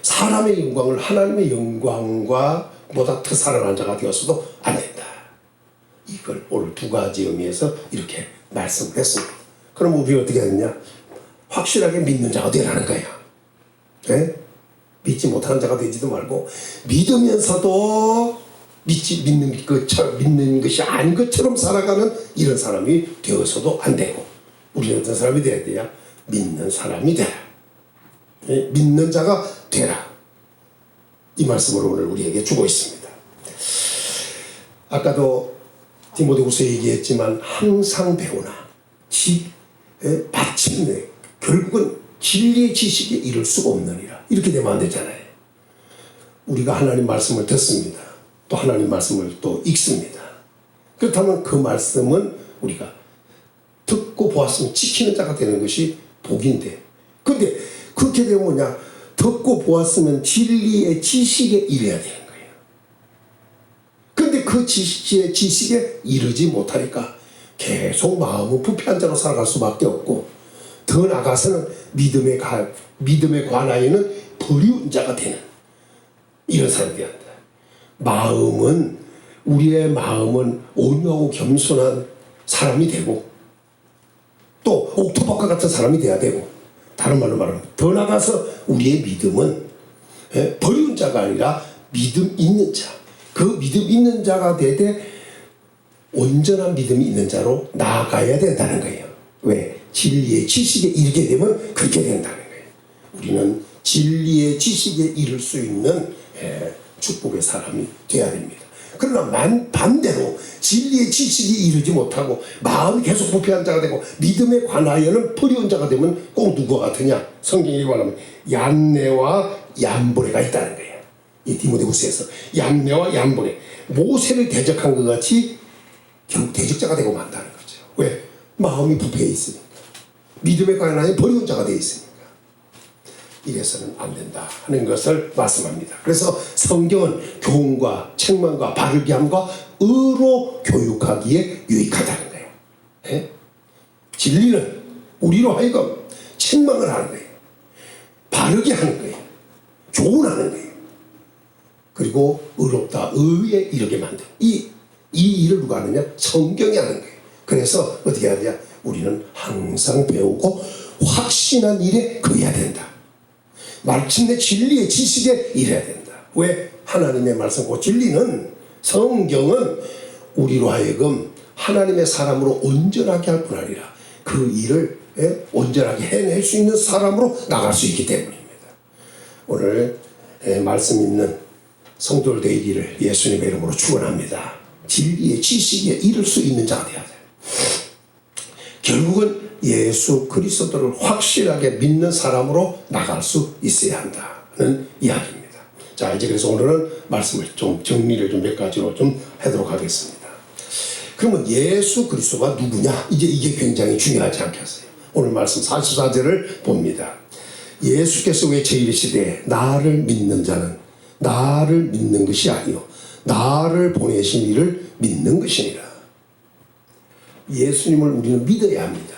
사람의 영광을 하나님의 영광과 보다 더 사랑하는 자가 되어서도 안 된다. 이걸 오늘 두 가지 의미에서 이렇게 말씀을 했습니다. 그럼 우리 어떻게 했냐? 확실하게 믿는 자가 되라는 거야. 네? 믿지 못하는 자가 되지도 말고, 믿으면서도 믿는 것이 아닌 것처럼 살아가는 이런 사람이 되어서도 안 되고, 우리는 어떤 사람이 돼야 돼요? 믿는 사람이 되라. 네? 믿는 자가 되라. 이 말씀을 오늘 우리에게 주고 있습니다. 아까도 디모데후서 얘기했지만 항상 배우나 마침내 결국은 진리의 지식에 이를 수가 없느니라, 이렇게 되면 안 되잖아요. 우리가 하나님 말씀을 듣습니다. 또 하나님 말씀을 또 읽습니다. 그렇다면 그 말씀은 우리가 듣고 보았으면 지키는 자가 되는 것이 복인데, 근데 그렇게 되면 뭐냐, 듣고 보았으면 진리의 지식에 이래야 되는 거예요. 근데 그 지식에 이르지 못하니까 계속 마음은 부패한 자로 살아갈 수밖에 없고, 더 나아가서는 믿음에 관하여는 버리운 자가 되는 이런 사람이 된다. 우리의 마음은 온유하고 겸손한 사람이 되고, 또 옥토박과 같은 사람이 돼야 되고, 다른 말로 말하면 더 나아가서 우리의 믿음은 버리운 자가 아니라 믿음 있는 자, 그 믿음 있는 자가 되되 온전한 믿음이 있는 자로 나아가야 된다는 거예요. 왜? 진리의 지식에 이르게 되면 그렇게 된다는 거예요. 우리는 진리의 지식에 이를 수 있는 축복의 사람이 되어야 됩니다. 그러나 반대로 진리의 지식이 이르지 못하고 마음이 계속 부패한 자가 되고 믿음에 관하여는 버리운 자가 되면 꼭 누구와 같으냐? 성경이 말하면 얀네와 얀보레가 있다는 거예요. 이 디모데후서에서 얀네와 얀보레, 모세를 대적한 것 같이 결국 대적자가 되고 만다는 거죠. 왜? 마음이 부패해 있으니까, 믿음에 관하여 버리운 자가 되어 있으니까. 이래서는 안 된다 하는 것을 말씀합니다. 그래서 성경은 교훈과 책망과 바르게 함과 의로 교육하기에 유익하다는 거예요. 네? 진리는 우리로 하여금 책망을 하는 거예요. 바르게 하는 거예요. 교훈하는 거예요. 그리고 의롭다, 의에 이르게 만든 이 일을 누가 하느냐? 성경이 하는 거예요. 그래서 어떻게 해야 되냐? 우리는 항상 배우고 확신한 일에 거해야 된다. 마침내 진리의 지식에 이래야 된다. 왜? 하나님의 말씀, 그 진리는, 성경은 우리로 하여금 하나님의 사람으로 온전하게 할 뿐 아니라 그 일을 온전하게 해낼 수 있는 사람으로 나갈 수 있기 때문입니다. 오늘 말씀 있는 성도들 되기를 예수님의 이름으로 축원합니다. 진리의 지식에 이를 수 있는 자가 되어야 돼요. 결국은 예수 그리스도를 확실하게 믿는 사람으로 나갈 수 있어야 한다는 이야기입니다. 자, 이제 그래서 오늘은 말씀을 좀 정리를 좀 몇 가지로 좀 하도록 하겠습니다. 그러면 예수 그리스도가 누구냐? 이제 이게 굉장히 중요하지 않겠어요? 오늘 말씀 44절을 봅니다. 예수께서 외쳐 이르시되 나를 믿는 자는 나를 믿는 것이 아니요 나를 보내신 이를 믿는 것이니라. 예수님을 우리는 믿어야 합니다.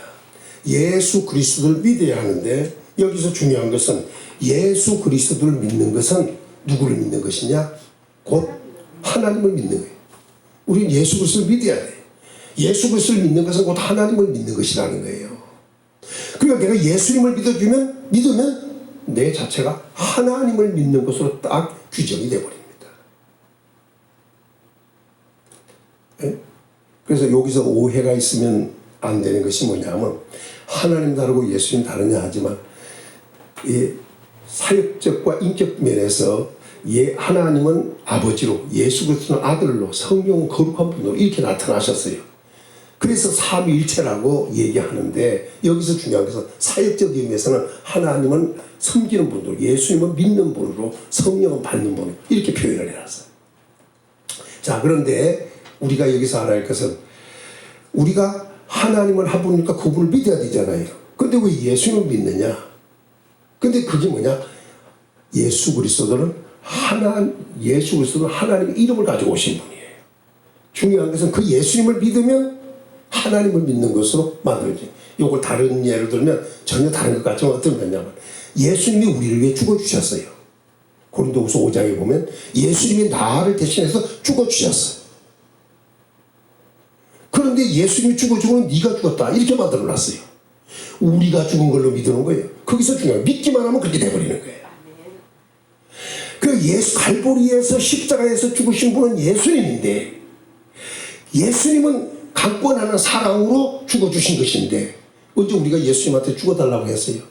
예수 그리스도를 믿어야 하는데 여기서 중요한 것은 예수 그리스도를 믿는 것은 누구를 믿는 것이냐? 곧 하나님을 믿는 거예요. 우리는 예수 그리스도를 믿어야 돼요. 예수 그리스도를 믿는 것은 곧 하나님을 믿는 것이라는 거예요. 그러니까 내가 예수님을 믿으면 내 자체가 하나님을 믿는 것으로 딱 규정이 되어버립니다. 네? 그래서 여기서 오해가 있으면 안 되는 것이 뭐냐면 하나님 다르고 예수님 다르냐 하지만 이 사역적과 인격 면에서 하나님은 아버지로 예수 그리스도는 아들로 성령은 거룩한 분으로 이렇게 나타나셨어요. 그래서 삼위일체라고 얘기하는데 여기서 중요한 것은 사역적 의미에서는 하나님은 섬기는 분으로 예수님은 믿는 분으로 성령은 받는 분으로 이렇게 표현을 해놨어요. 자, 그런데 우리가 여기서 알아야 할 것은 우리가 하나님을 한 분이니까 그분을 믿어야 되잖아요. 근데 왜 예수님을 믿느냐? 근데 그게 뭐냐? 예수 그리스도는 하나님의 이름을 가지고 오신 분이에요. 중요한 것은 그 예수님을 믿으면 하나님을 믿는 것으로 만들어져요. 이걸 다른 예를 들면 전혀 다른 것 같지만 어떤 거냐면 예수님이 우리를 위해 죽어주셨어요. 고린도후서 5장에 보면 예수님이 나를 대신해서 죽어주셨어요. 그런데 예수님이 죽어주면 네가 죽었다 이렇게 만들어놨어요. 우리가 죽은 걸로 믿는 거예요. 거기서 중요해요. 믿기만 하면 그렇게 돼버리는 거예요. 그 갈보리에서 십자가에서 죽으신 분은 예수님인데 예수님은 강권하는 사랑으로 죽어주신 것인데 언제 우리가 예수님한테 죽어달라고 했어요?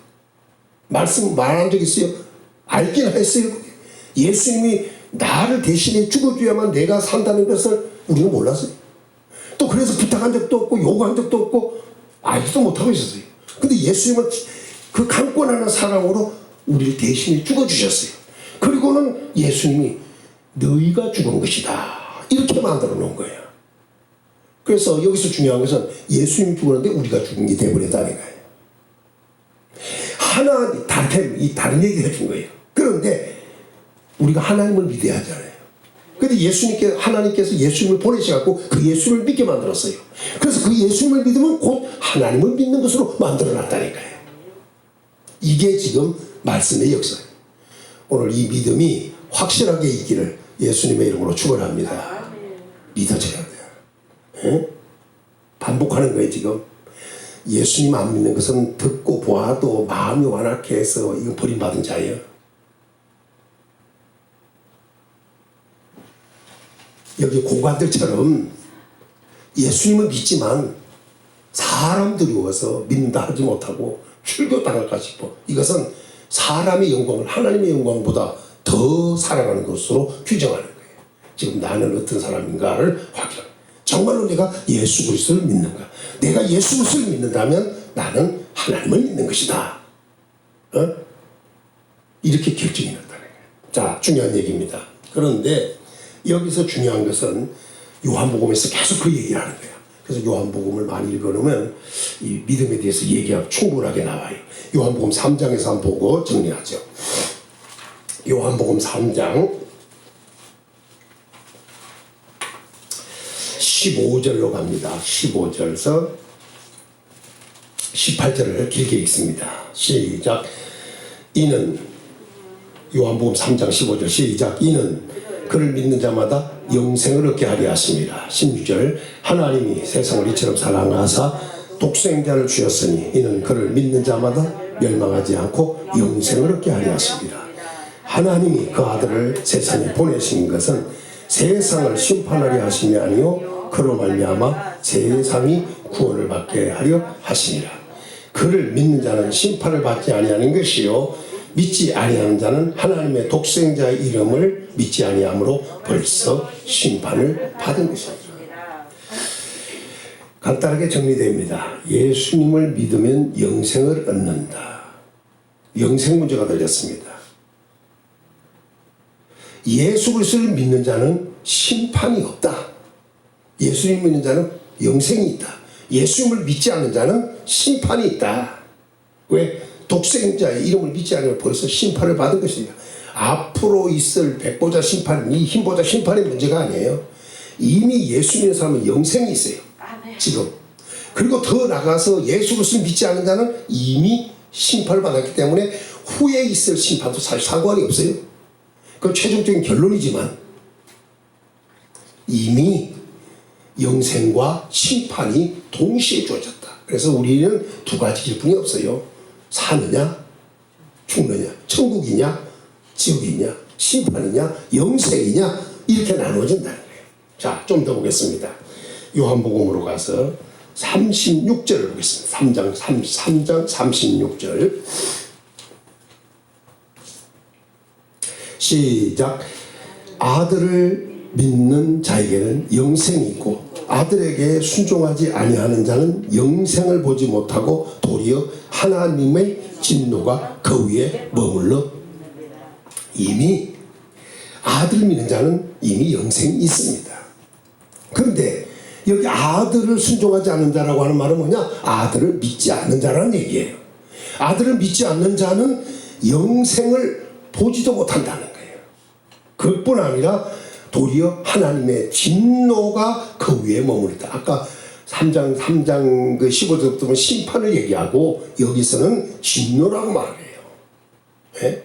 말한 적 있어요? 알긴 했어요. 예수님이 나를 대신에 죽어줘야만 내가 산다는 것을 우리는 몰랐어요. 또 그래서 부탁한 적도 없고 요구한 적도 없고 알지도 못하고 있었어요. 근데 예수님은 그 강권하는 사랑으로 우리를 대신에 죽어주셨어요. 그리고는 예수님이 너희가 죽은 것이다 이렇게 만들어 놓은 거예요. 그래서 여기서 중요한 것은 예수님이 죽었는데 우리가 죽은 게 되어버렸다는 거예요. 다른 얘기를 해준 거예요. 그런데 우리가 하나님을 믿어야 하잖아요. 근데 하나님께서 예수님을 보내셔갖고 그 예수님을 믿게 만들었어요. 그래서 그 예수님을 믿으면 곧 하나님을 믿는 것으로 만들어 놨다니까요. 이게 지금 말씀의 역사예요. 오늘 이 믿음이 확실하게 있기를 예수님의 이름으로 축원합니다. 믿어져야 돼요. 에? 반복하는 거예요 지금. 예수님 안 믿는 것은 듣고 보아도 마음이 완악해 해서 이건 버림받은 자예요. 여기 고관들처럼 예수님은 믿지만 사람들이 와서 믿는다 하지 못하고 출교당할까 싶어. 이것은 사람의 영광을 하나님의 영광보다 더 사랑하는 것으로 규정하는 거예요. 지금 나는 어떤 사람인가를 확인하는. 정말로 내가 예수 그리스도를 믿는가? 내가 예수 그리스도를 믿는다면 나는 하나님을 믿는 것이다. 이렇게 결정이 났다는 거예요. 자, 중요한 얘기입니다. 그런데 여기서 중요한 것은 요한복음에서 계속 그 얘기를 하는 거예요. 그래서 요한복음을 많이 읽어놓으면 이 믿음에 대해서 얘기가 충분하게 나와요. 요한복음 3장에서 한번 보고 정리하죠. 요한복음 3장 15절로 갑니다. 15절에서 18절을 길게 읽습니다. 시작. 이는 요한복음 3장 15절 시작. 이는 그를 믿는 자마다 영생을 얻게 하려 하심이라. 16절. 하나님이 세상을 이처럼 사랑하사 독생자를 주셨으니 이는 그를 믿는 자마다 멸망하지 않고 영생을 얻게 하려 하심이라. 하나님이 그 아들을 세상에 보내신 것은 세상을 심판하려 하심이 아니요 그로 말미암아 세상이 구원을 받게 하려 하심이라. 그를 믿는 자는 심판을 받지 아니하는 것이요 믿지 아니하는 자는 하나님의 독생자의 이름을 믿지 아니하므로 벌써 심판을 받은 것입니다. 간단하게 정리됩니다. 예수님을 믿으면 영생을 얻는다. 영생 문제가 들렸습니다. 예수 그리스도를 믿는 자는 심판이 없다. 예수님 믿는 자는 영생이 있다. 예수님을 믿지 않는 자는 심판이 있다. 왜? 독생자의 이름을 믿지 않으면 벌써 심판을 받은 것이다. 앞으로 있을 백보자 심판, 이 흰보자 심판의 문제가 아니에요. 이미 예수 믿는 사람은 영생이 있어요. 지금. 그리고 더 나가서 예수 그리스도를 믿지 않는 자는 이미 심판을 받았기 때문에 후에 있을 심판도 사실 상관이 없어요. 그건 최종적인 결론이지만 이미 영생과 심판이 동시에 주어졌다. 그래서 우리는 두 가지 길뿐이 없어요. 사느냐 죽느냐, 천국이냐 지옥이냐, 심판이냐 영생이냐, 이렇게 나누어진다는 거예요. 자, 좀 더 보겠습니다. 요한복음으로 가서 36절을 보겠습니다. 3장 36절 시작. 아들을 믿는 자에게는 영생이 있고 아들에게 순종하지 아니하는 자는 영생을 보지 못하고 도리어 하나님의 진노가 그 위에 머물러. 이미 아들 믿는 자는 이미 영생이 있습니다. 그런데 여기 아들을 순종하지 않는 자라고 하는 말은 뭐냐? 아들을 믿지 않는 자라는 얘기예요. 아들을 믿지 않는 자는 영생을 보지도 못한다는 거예요. 그것뿐 아니라 도리어 하나님의 진노가 그 위에 머무르다. 아까 3장 그 15절부터 보면 심판을 얘기하고 여기서는 진노라고 말을 해요. 네?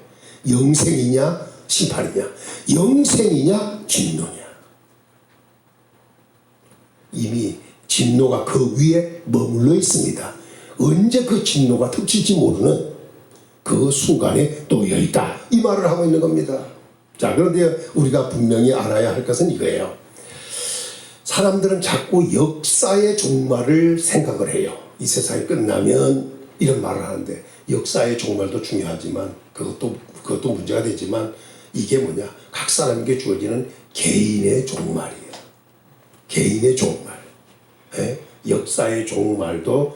영생이냐 심판이냐, 영생이냐 진노냐. 이미 진노가 그 위에 머물러 있습니다. 언제 그 진노가 덮칠지 모르는 그 순간에 놓여 있다, 이 말을 하고 있는 겁니다. 자, 그런데 우리가 분명히 알아야 할 것은 이거예요. 사람들은 자꾸 역사의 종말을 생각을 해요. 이 세상이 끝나면 이런 말을 하는데, 역사의 종말도 중요하지만 그것도 문제가 되지만 이게 뭐냐, 각 사람에게 주어지는 개인의 종말이에요. 개인의 종말. 예? 역사의 종말도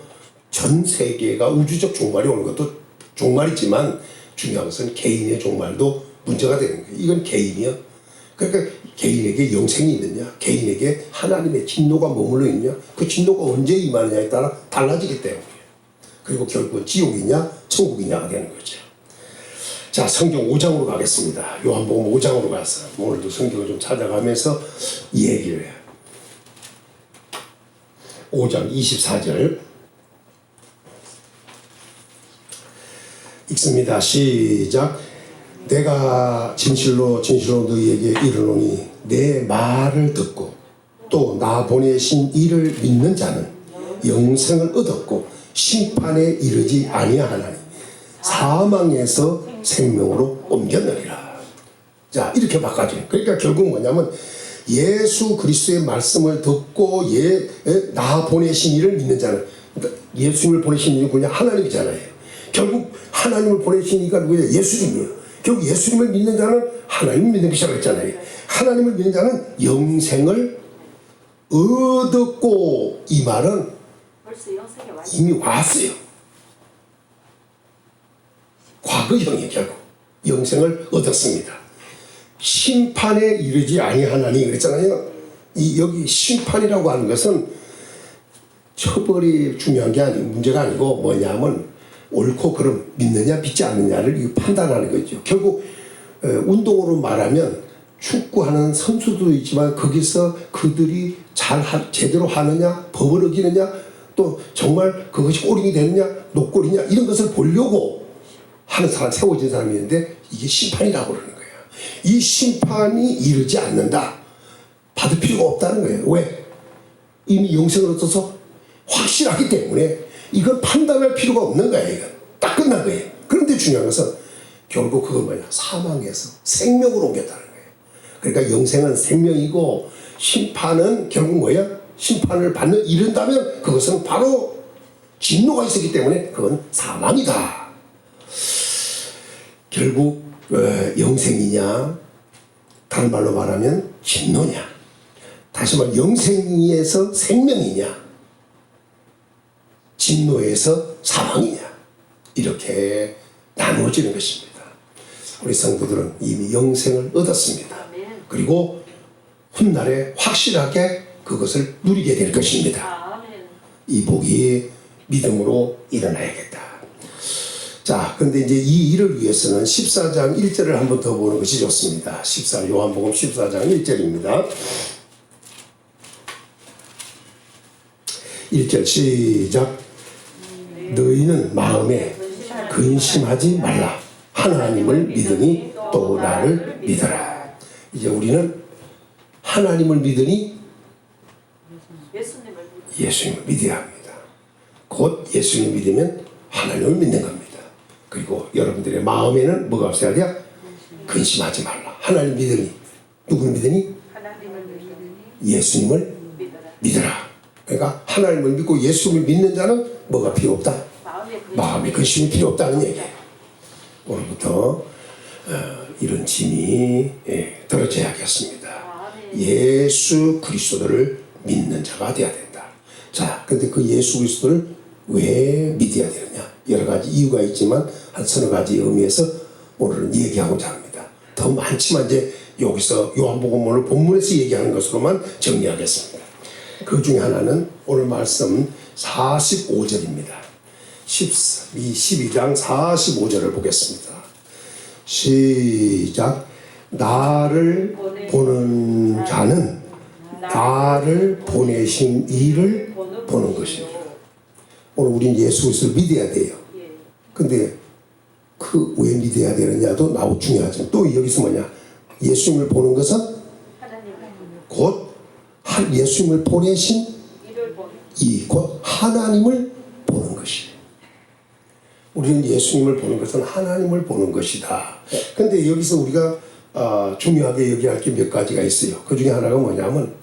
전 세계가 우주적 종말이 오는 것도 종말이지만 중요한 것은 개인의 종말도 문제가 되는 거예요. 이건 개인이요. 그러니까 개인에게 영생이 있느냐, 개인에게 하나님의 진노가 머물러 있느냐, 그 진노가 언제 임하느냐에 따라 달라지기 때문이에요. 그리고 결국은 지옥이냐 천국이냐가 되는 거죠. 자, 성경 5장으로 가겠습니다. 요한복음 5장으로 가서 오늘도 성경을 좀 찾아가면서 얘기를 해요. 5장 24절 읽습니다. 시작. 내가 진실로 너희에게 이르노니 내 말을 듣고 또 나 보내신 이를 믿는 자는 영생을 얻었고 심판에 이르지 아니하나니 사망에서 생명으로 옮겼느니라. 자, 이렇게 바꿔줘요. 그러니까 결국 뭐냐면 예수 그리스도의 말씀을 듣고 나 보내신 이를 믿는 자는, 그러니까 예수님을 보내신 이는 그냥 하나님이잖아요. 결국 하나님을 보내신 이가 누구예요? 예수님이에요. 결국 예수님을 믿는 자는 하나님을 믿는 것이라고 했잖아요. 하나님을 믿는 자는 영생을 얻었고, 이 말은 이미 왔어요. 과거형이에요. 결국 영생을 얻었습니다. 심판에 이르지 아니하나니 그랬잖아요. 여기 심판이라고 하는 것은 처벌이 중요한 게 문제가 아니고 뭐냐면 옳고 그름, 믿느냐 믿지 않느냐를 판단하는 거죠. 결국 운동으로 말하면 축구하는 선수도 있지만 거기서 그들이 제대로 하느냐, 법을 어기느냐, 또 정말 그것이 골이 되느냐 노골이냐, 이런 것을 보려고 하는 사람, 세워진 사람이 있는데 이게 심판이라고 그러는 거예요. 이 심판이 이르지 않는다, 받을 필요가 없다는 거예요. 왜? 이미 영생을 얻어서 확실하기 때문에 이걸 판단할 필요가 없는 거예요. 이건 딱 끝난 거예요. 그런데 중요한 것은 결국 그건 뭐냐, 사망에서 생명으로 옮겼다는 거예요. 그러니까 영생은 생명이고 심판은 결국 뭐야, 심판을 이른다면 그것은 바로 진노가 있었기 때문에 그건 사망이다. 결국 영생이냐, 다른 말로 말하면 진노냐, 다시 말해 영생에서 생명이냐, 진노에서 사망이냐, 이렇게 나누어지는 것입니다. 우리 성도들은 이미 영생을 얻었습니다. 그리고 훗날에 확실하게 그것을 누리게 될 것입니다. 이 복이 믿음으로 일어나야겠다. 자, 근데 이제 이 일을 위해서는 14장 1절을 한 번 더 보는 것이 좋습니다. 요한복음 14장 1절입니다. 1절 시작. 너희는 마음에 근심하지 말라. 하나님을 믿으니 또 나를 믿어라. 이제 우리는 하나님을 믿으니 예수님을 믿어야 합니다. 곧 예수님을 믿으면 하나님을 믿는 겁니다. 그리고 여러분들의 마음에는 뭐가 없어야 돼요? 근심하지 말라. 하나님 믿으니, 누구를 믿으니? 예수님을 믿어라. 그러니까 하나님을 믿고 예수님을 믿는 자는 뭐가 필요 없다? 마음에 근심이 필요 없다는 얘기예요. 오늘부터 이런 짐이 들어져야겠습니다. 예수 그리스도를 믿는 자가 되어야 된다. 자, 근데 그 예수 그리스도를 왜 믿어야 되느냐? 여러 가지 이유가 있지만 한 서너 가지 의미에서 오늘은 얘기하고자 합니다. 더 많지만 이제 여기서 요한복음 오늘 본문에서 얘기하는 것으로만 정리하겠습니다. 그 중에 하나는 오늘 말씀 45절입니다. 12장 45절을 보겠습니다. 시작. 나를 보는 자는 나를 보내신 이를 보는 것이다. 오늘 우리는 예수 그리스도를 믿어야 돼요. 근데 그 왜 믿어야 되느냐도 나도 중요하죠. 또 여기서 뭐냐? 예수님을 보는 것은 곧 예수님을 보내신 이 곧 하나님을 보는 것이에요. 우리는 예수님을 보는 것은 하나님을 보는 것이다. 근데 여기서 우리가 중요하게 얘기할 게 몇 가지가 있어요. 그 중에 하나가 뭐냐면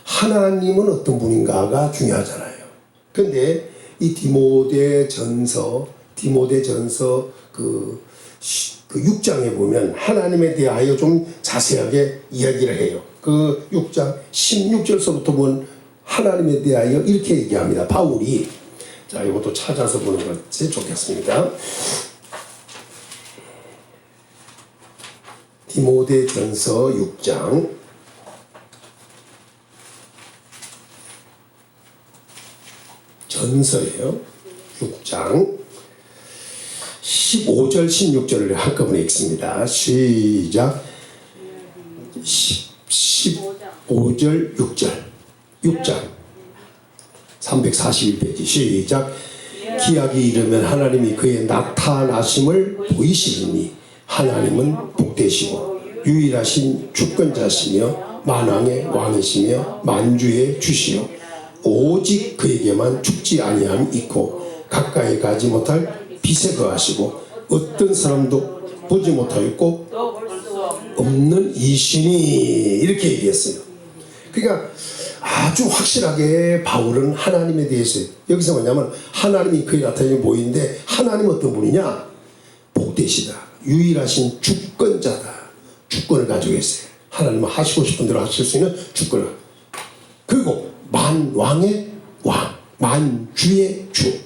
하나님은 어떤 분인가가 중요하잖아요. 근데 이 디모데전서 그 6장에 보면 하나님에 대하여 좀 자세하게 이야기를 해요. 그 6장 16절서부터 보면 하나님에 대하여 이렇게 얘기합니다. 바울이. 자, 이것도 찾아서 보는 것이 좋겠습니다. 디모데전서 6장 전서예요. 6장 15절 16절을 한꺼번에 읽습니다. 시작. 15절 6장 341페이지 시작. 기약이 이르면 하나님이 그의 나타나심을 보이시리니 하나님은 복되시고 유일하신 주권자시며 만왕의 왕이시며 만주의 주시요 오직 그에게만 죽지 아니함이 있고 가까이 가지 못할 빛에 거하시고 어떤 사람도 보지 못하였고 없는 이신이 이렇게 얘기했어요. 그러니까 아주 확실하게 바울은 하나님에 대해서 여기서 뭐냐면 하나님이 그에 나타나는 보이는데 하나님은 어떤 분이냐? 복되시다. 유일하신 주권자다. 주권을 가지고 있어요. 하나님은 하시고 싶은 대로 하실 수 있는 주권을. 그리고 만왕의 왕, 만주의 주.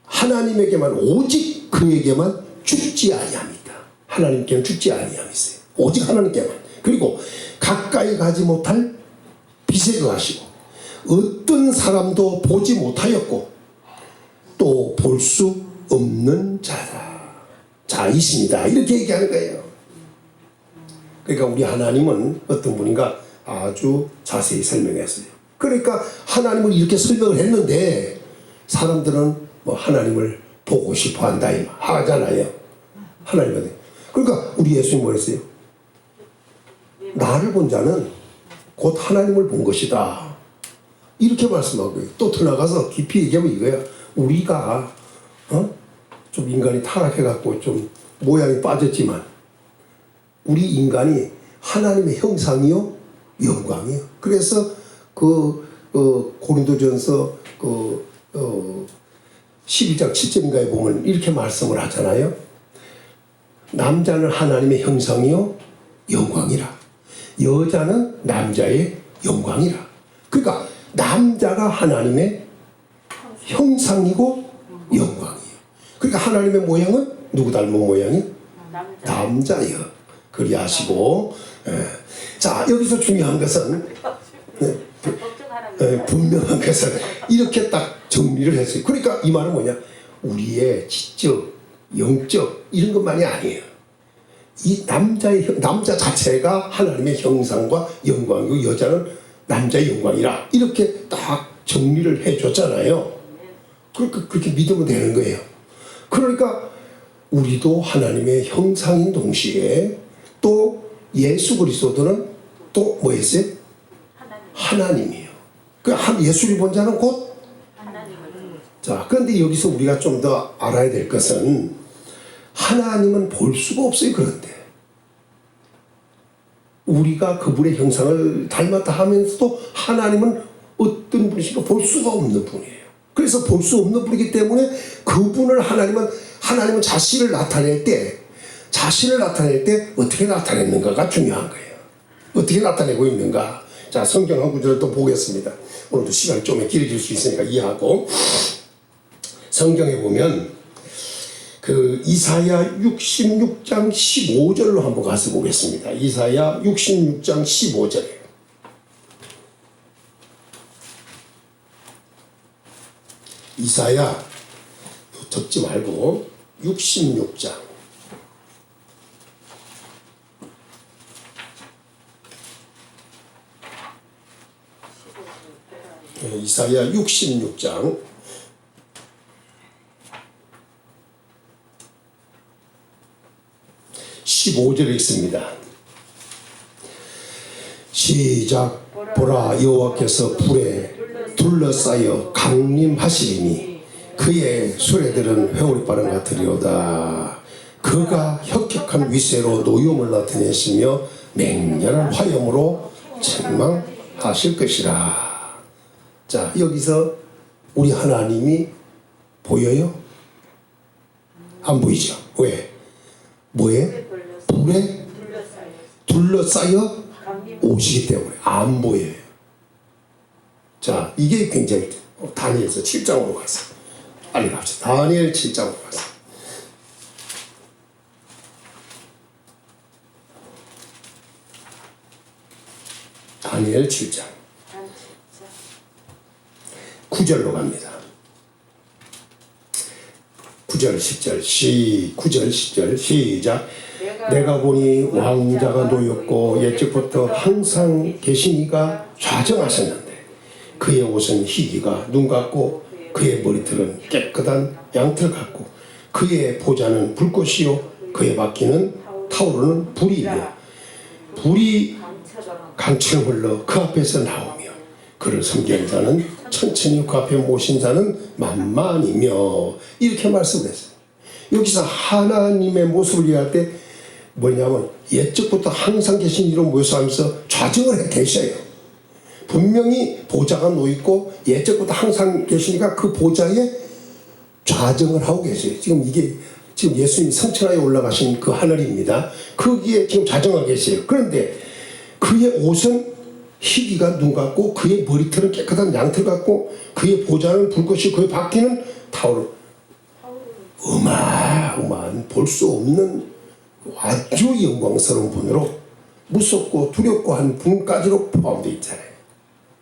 하나님에게만 오직 그에게만 죽지 아니함이다. 하나님께는 죽지 아니함이 있어요. 오직 하나님께만. 그리고 가까이 가지 못할 빛에 거하시고 어떤 사람도 보지 못하였고 또 볼 수 없는 자다. 자이십니다. 이렇게 얘기하는 거예요. 그러니까 우리 하나님은 어떤 분인가 아주 자세히 설명했어요. 그러니까 하나님을 이렇게 설명을 했는데 사람들은 뭐 하나님을 보고 싶어 한다 하잖아요. 하나님한테. 그러니까 우리 예수님 뭐랬어요? 나를 본 자는 곧 하나님을 본 것이다. 이렇게 말씀하고요. 또 더 나가서 깊이 얘기하면 이거야. 우리가 좀 인간이 타락해갖고 좀 모양이 빠졌지만 우리 인간이 하나님의 형상이요 영광이요. 그래서 고린도전서 11장 7절인가에 보면 이렇게 말씀을 하잖아요. 남자는 하나님의 형상이요 영광이라. 여자는 남자의 영광이라. 그러니까 남자가 하나님의 형상이고 영광이에요. 그러니까 하나님의 모양은 누구 닮은 모양이? 남자예요. 그리 아시고. 자, 여기서 중요한 것은 분명한 것은 이렇게 딱 정리를 했어요. 그러니까 이 말은 뭐냐? 우리의 지적, 영적 이런 것만이 아니에요. 이 남자 자체가 하나님의 형상과 영광이고 여자는 남자의 영광이라 이렇게 딱 정리를 해줬잖아요. 그렇게 믿으면 되는 거예요. 그러니까 우리도 하나님의 형상인 동시에 또 예수 그리스도는 또 뭐였어요? 하나님이에요. 그 예수를 본 자는 곧 자, 그런데 여기서 우리가 좀 더 알아야 될 것은 하나님은 볼 수가 없어요. 그런데 우리가 그분의 형상을 닮았다 하면서도 하나님은 어떤 분이신가 볼 수가 없는 분이에요. 그래서 볼 수 없는 분이기 때문에 그분을 하나님은 자신을 나타낼 때 어떻게 나타냈는가가 중요한 거예요. 어떻게 나타내고 있는가. 자, 성경 한 구절을 또 보겠습니다. 오늘도 시간이 좀 길어질 수 있으니까 이해하고. 성경에 보면 그 이사야 66장 15절로 한번 가서 보겠습니다. 이사야 66장 15절에 이사야 적지 말고 66장 이사야 66장 15절에 있습니다. 시작. 보라, 여호와께서 불에 둘러싸여 강림하시리니 그의 수레들은 회오리바람 같으리로다. 그가 혁혁한 위세로 노염을 나타내시며 맹렬한 화염으로 책망하실 것이라. 자, 여기서 우리 하나님이 보여요? 안 보이죠? 왜? 뭐에? 불에 둘러싸여 오시기 때문에 안 보여요. 자, 이게 굉장히 다니엘서 7장으로 가서 빨리 갑시다. 다니엘 7장으로 가서 다니엘 7장 9절로 갑니다. 9절 10절 9절 10절 시작. 내가 보니 왕자가 놓였고 옛적부터 항상 계신 이가 좌정하셨는데 그의 옷은 희기가 눈 같고 그의 머리털은 깨끗한 양털 같고 그의 보좌는 불꽃이요 그의 바퀴는 타오르는 불이며 불이 강처럼 흘러 그 앞에서 나오며 그를 섬기는 자는 천천히 그 앞에 모신 자는 만만이며 이렇게 말씀했어요. 여기서 하나님의 모습을 이해할 때 뭐냐면 옛적부터 항상 계신 이로 묘사하면서 좌정을 해 계셔요. 분명히 보좌가 놓여있고 옛적부터 항상 계시니까 그 보좌에 좌정을 하고 계세요. 지금 이게 지금 예수님이 성천하에 올라가신 그 하늘입니다. 거기에 지금 좌정하고 계세요. 그런데 그의 옷은 희기가 눈 같고 그의 머리털은 깨끗한 양털 같고 그의 보좌는 불꽃이 그의 바퀴는 타오르 어마어마한 볼 수 없는 아주 영광스러운 분으로 무섭고 두렵고 한 분까지로 포함되어 있잖아요.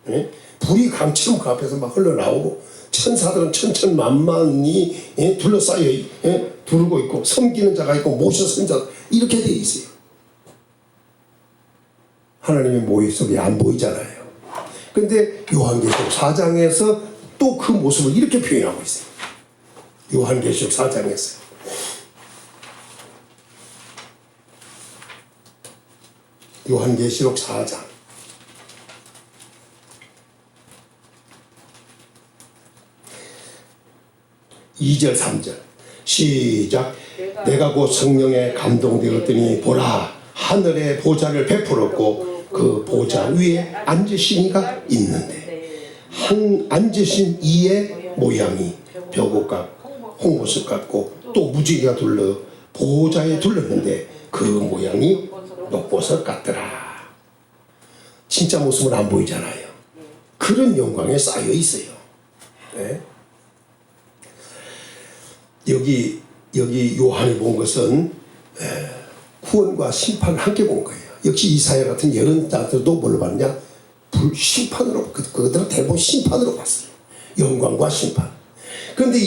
예? 불이 강처럼 그 앞에서 막 흘러나오고 천사들은 천천만만히 둘러싸여 두르고 있고 섬기는 자가 있고 모셔선 자 이렇게 되어 있어요. 하나님의 모습이 안 보이잖아요. 그런데 요한계시록 4장에서 또 그 모습을 이렇게 표현하고 있어요. 요한계시록 4장에서 요한계시록 4장 2절 3절 시작. 내가 곧 성령에 감동되었더니 보라 하늘의 보좌를 베풀었고 그 보좌 위에 앉으신 이가 있는데 앉으신 이의 모양이 벽옷 같고 홍보석 같고 또 무지개가 둘러 보좌에 둘렀는데 그 모양이 녹보석 같더라. 진짜 모습은 안 보이잖아요. 그런 영광에 쌓여 있어요. 네? 여기 요한이 본 것은 구원과 심판을 함께 본 거예요. 역시 이사야 같은 예언자들도 뭘로 봤냐? 심판으로, 그들은 대부분 심판으로 봤어요. 영광과 심판. 그런데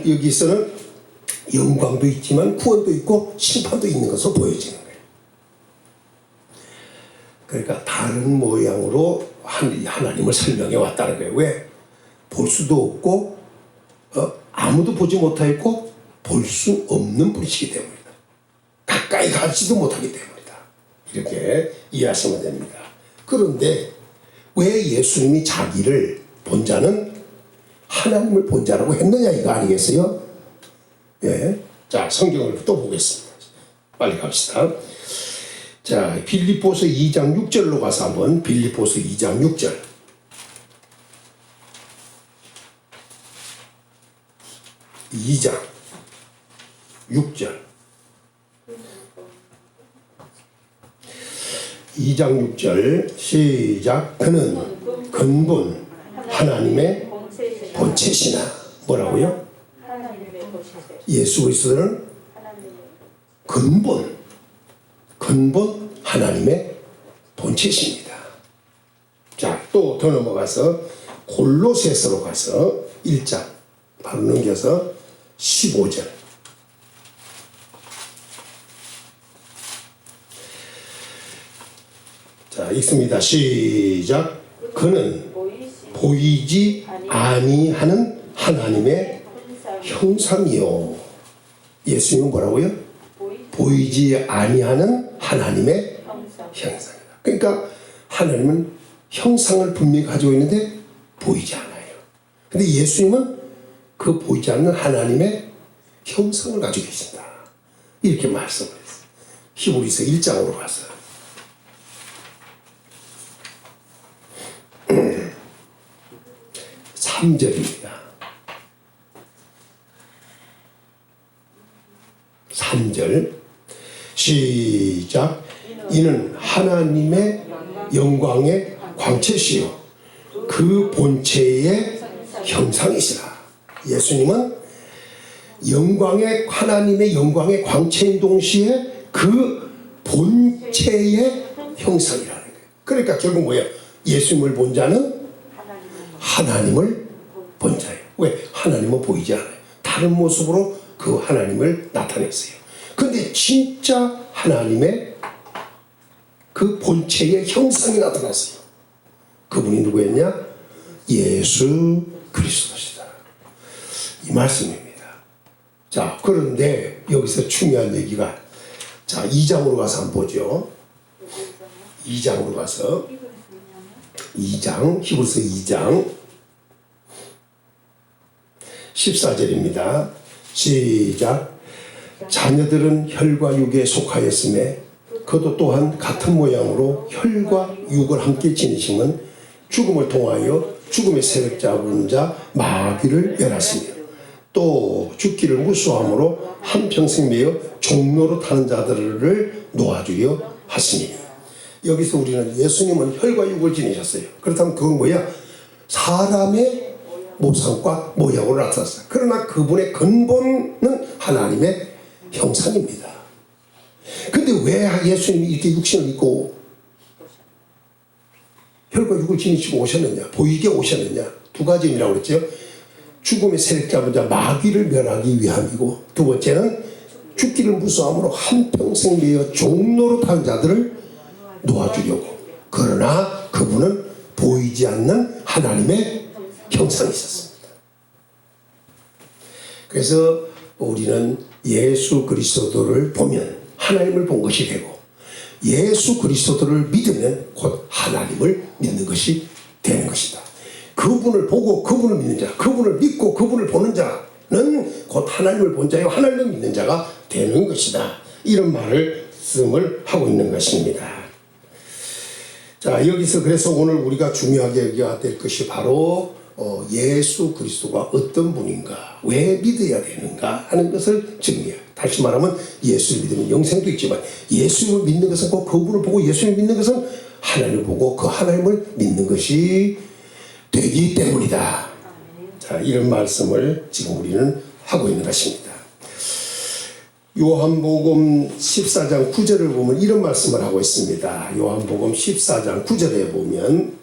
여기서는 영광도 있지만 구원도 있고 심판도 있는 것으로 보여지는 거예요. 그러니까 다른 모양으로 하나님을 설명해 왔다는 거예요. 왜? 볼 수도 없고 아무도 보지 못하였고 볼 수 없는 분이시기 때문이다. 가까이 가지도 못하기 때문이다. 이렇게 이해하시면 됩니다. 그런데 왜 예수님이 자기를 본 자는 하나님을 본 자라고 했느냐 이거 아니겠어요? 예. 자, 성경을 또 보겠습니다. 빨리 갑시다. 자, 빌립보서 2장 6절로 가서 한번 빌립보서 2장 6절. (2장 6절) 2장 6절 시작. 그는 근본 하나님의 본체시나. 뭐라고요? 예수 그리스도는 근본 하나님의 본체십니다. 자, 또 더 넘어가서 골로새서로 가서 1장 바로 넘겨서 15절. 자, 읽습니다. 시작. 그는 보이지 아니하는 하나님의 형상이요. 예수님은 뭐라고요? 보이지 아니하는 하나님의 형상이다. 그러니까 하나님은 형상을 분명히 가지고 있는데 보이지 않아요. 근데 예수님은 그 보이지 않는 하나님의 형상을 가지고 계신다. 이렇게 말씀을 했어요. 히브리서 1장으로 가서 3절입니다. 3절 시작. 이는 하나님의 영광의 광채시요 그 본체의 형상이시라. 예수님은 하나님의 영광의 광채인 동시에 그 본체의 형상이라는 거예요. 그러니까 결국 뭐예요? 예수님을 본 자는 하나님을 본 자예요. 왜? 하나님은 보이지 않아요. 다른 모습으로 그 하나님을 나타냈어요. 근데 진짜 하나님의 그 본체의 형상이 나타났어요. 그분이 누구였냐? 예수 그리스도시다. 이 말씀입니다. 자, 그런데 여기서 중요한 얘기가, 자, 2장으로 가서 한번 보죠. 2장으로 가서 2장, 히브리서 2장 14절입니다. 시작. 자녀들은 혈과 육에 속하였음에 그도 또한 같은 모양으로 혈과 육을 함께 지니심은 죽음을 통하여 죽음의 세력 잡은 자 마귀를 멸하시며 또 죽기를 무수함으로 한평생 매여 종로로 타는 자들을 놓아주려 하시니. 여기서 우리는 예수님은 혈과 육을 지니셨어요. 그렇다면 그건 뭐야? 사람의 모상과 모양으로 나타났어요. 그러나 그분의 근본은 하나님의 형상입니다. 근데 왜 예수님이 이렇게 육신을 입고 혈과 육을 지니시고 오셨느냐? 보이게 오셨느냐? 두 가지 의미라고 그랬죠. 죽음의 세력 잡은 자 마귀를 멸하기 위함이고, 두 번째는 죽기를 무수함으로 한평생 매여 종로로 탄 자들을 놓아주려고. 그러나 그분은 보이지 않는 하나님의 형상이 있었습니다. 그래서 우리는 예수 그리스도를 보면 하나님을 본 것이 되고, 예수 그리스도를 믿으면 곧 하나님을 믿는 것이 되는 것이다. 그분을 보고 그분을 믿는 자, 그분을 믿고 그분을 보는 자는 곧 하나님을 본 자요 하나님을 믿는 자가 되는 것이다. 이런 말씀을 하고 있는 것입니다. 자, 여기서 그래서 오늘 우리가 중요하게 여겨야 될 것이 바로 예수 그리스도가 어떤 분인가, 왜 믿어야 되는가 하는 것을 정리해요. 다시 말하면 예수를 믿으면 영생도 있지만 예수님을 믿는 것은 꼭 그분을 보고, 예수님을 믿는 것은 하나님을 보고 그 하나님을 믿는 것이 되기 때문이다. 자, 이런 말씀을 지금 우리는 하고 있는 것입니다. 요한복음 14장 9절을 보면 이런 말씀을 하고 있습니다. 요한복음 14장 9절에 보면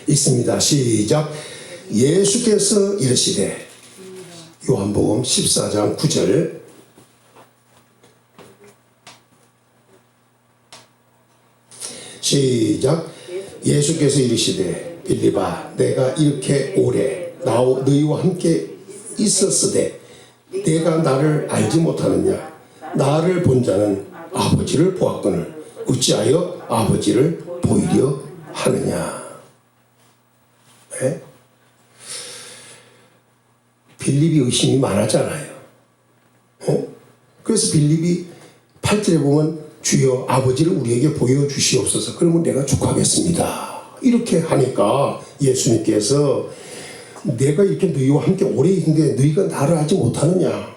있습니다. 시작. 예수께서 이르시되, 요한복음 14장 9절, 시작. 예수께서 이르시되, 빌립아, 내가 이렇게 오래 너희와 함께 있었으되 내가 나를 알지 못하느냐? 나를 본 자는 아버지를 보았거늘 어찌하여 아버지를 보이려 하느냐? 네? 빌립이 의심이 많았잖아요. 네? 그래서 빌립이 8절에 보면 주여 아버지를 우리에게 보여주시옵소서. 그러면 내가 축하하겠습니다. 이렇게 하니까 예수님께서 내가 이렇게 너희와 함께 오래 있는데 너희가 나를 알지 못하느냐?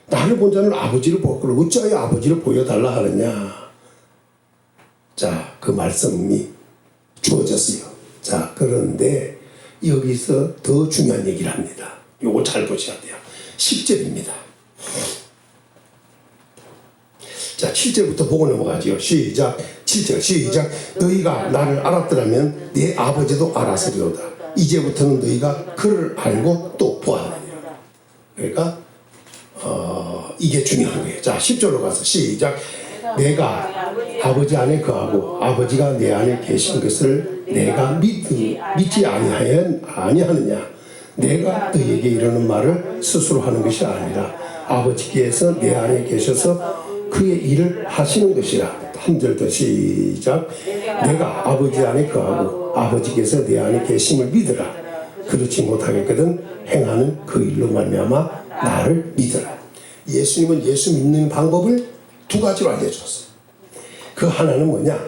나를 본 자는 아버지를 보았거늘 어찌하여 아버지를 보여달라 하느냐? 자, 그 말씀이 주어졌어요. 자, 그런데 여기서 더 중요한 얘기를 합니다. 요거 잘 보셔야 돼요. 10절입니다. 자, 7절부터 보고 넘어가죠. 시작. 7절 시작. 너희가 나를 알았더라면 내 아버지도 알았으리로다. 이제부터는 너희가 그를 알고 또 보았느니라. 그러니까 이게 중요한 거예요. 자, 10절로 가서 시작. 내가 아버지 안에 거하고 아버지가 내 안에 계신 것을 내가 믿지 아니하느냐? 내가 너희에게 이러는 말을 스스로 하는 것이 아니라 아버지께서 내 안에 계셔서 그의 일을 하시는 것이라. 3절 더 시작. 내가 아버지 안에 거하고 아버지께서 내 안에 계심을 믿으라. 그렇지 못하겠거든 행하는 그 일로 말미암아 나를 믿으라. 예수님은 예수 믿는 방법을 두 가지로 알려주었어요. 그 하나는 뭐냐?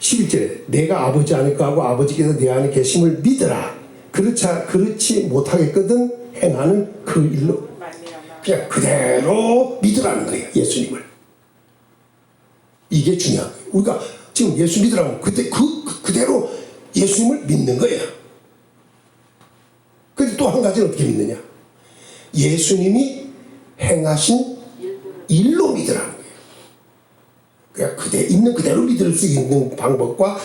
11절에 내가 아버지 안에 거하고 아버지께서 내 안에 계심을 믿으라. 그렇지 못하겠거든 행하는 그 일로 그냥 그대로 믿으라는 거예요. 예수님을. 이게 중요한 거예요. 우리가 지금 예수 믿으라면 그대로 예수님을 믿는 거예요. 근데 또 한 가지는 어떻게 믿느냐? 예수님이 행하신 일로 믿으라는 거예요. 그냥 있는 그대로 믿을 수 있는 방법과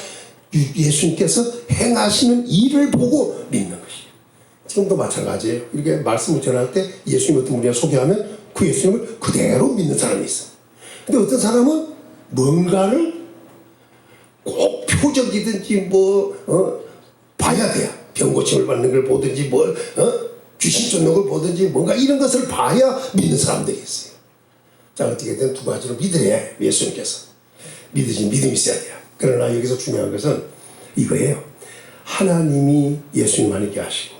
예수님께서 행하시는 일을 보고 믿는 것이에요. 지금도 마찬가지예요. 이렇게 말씀을 전할 때 예수님 어떤 분이나 소개하면 그 예수님을 그대로 믿는 사람이 있어요. 근데 어떤 사람은 뭔가를 꼭 표적이든지 봐야 돼요. 병 고침을 받는 걸 보든지 귀신 쫓는 걸 보든지 뭔가 이런 것을 봐야 믿는 사람들이 있어요. 자, 어떻게든 두 가지로 믿으래요. 예수님께서 믿음이 있어야 돼요. 그러나 여기서 중요한 것은 이거예요. 하나님이 예수님 안에 계시고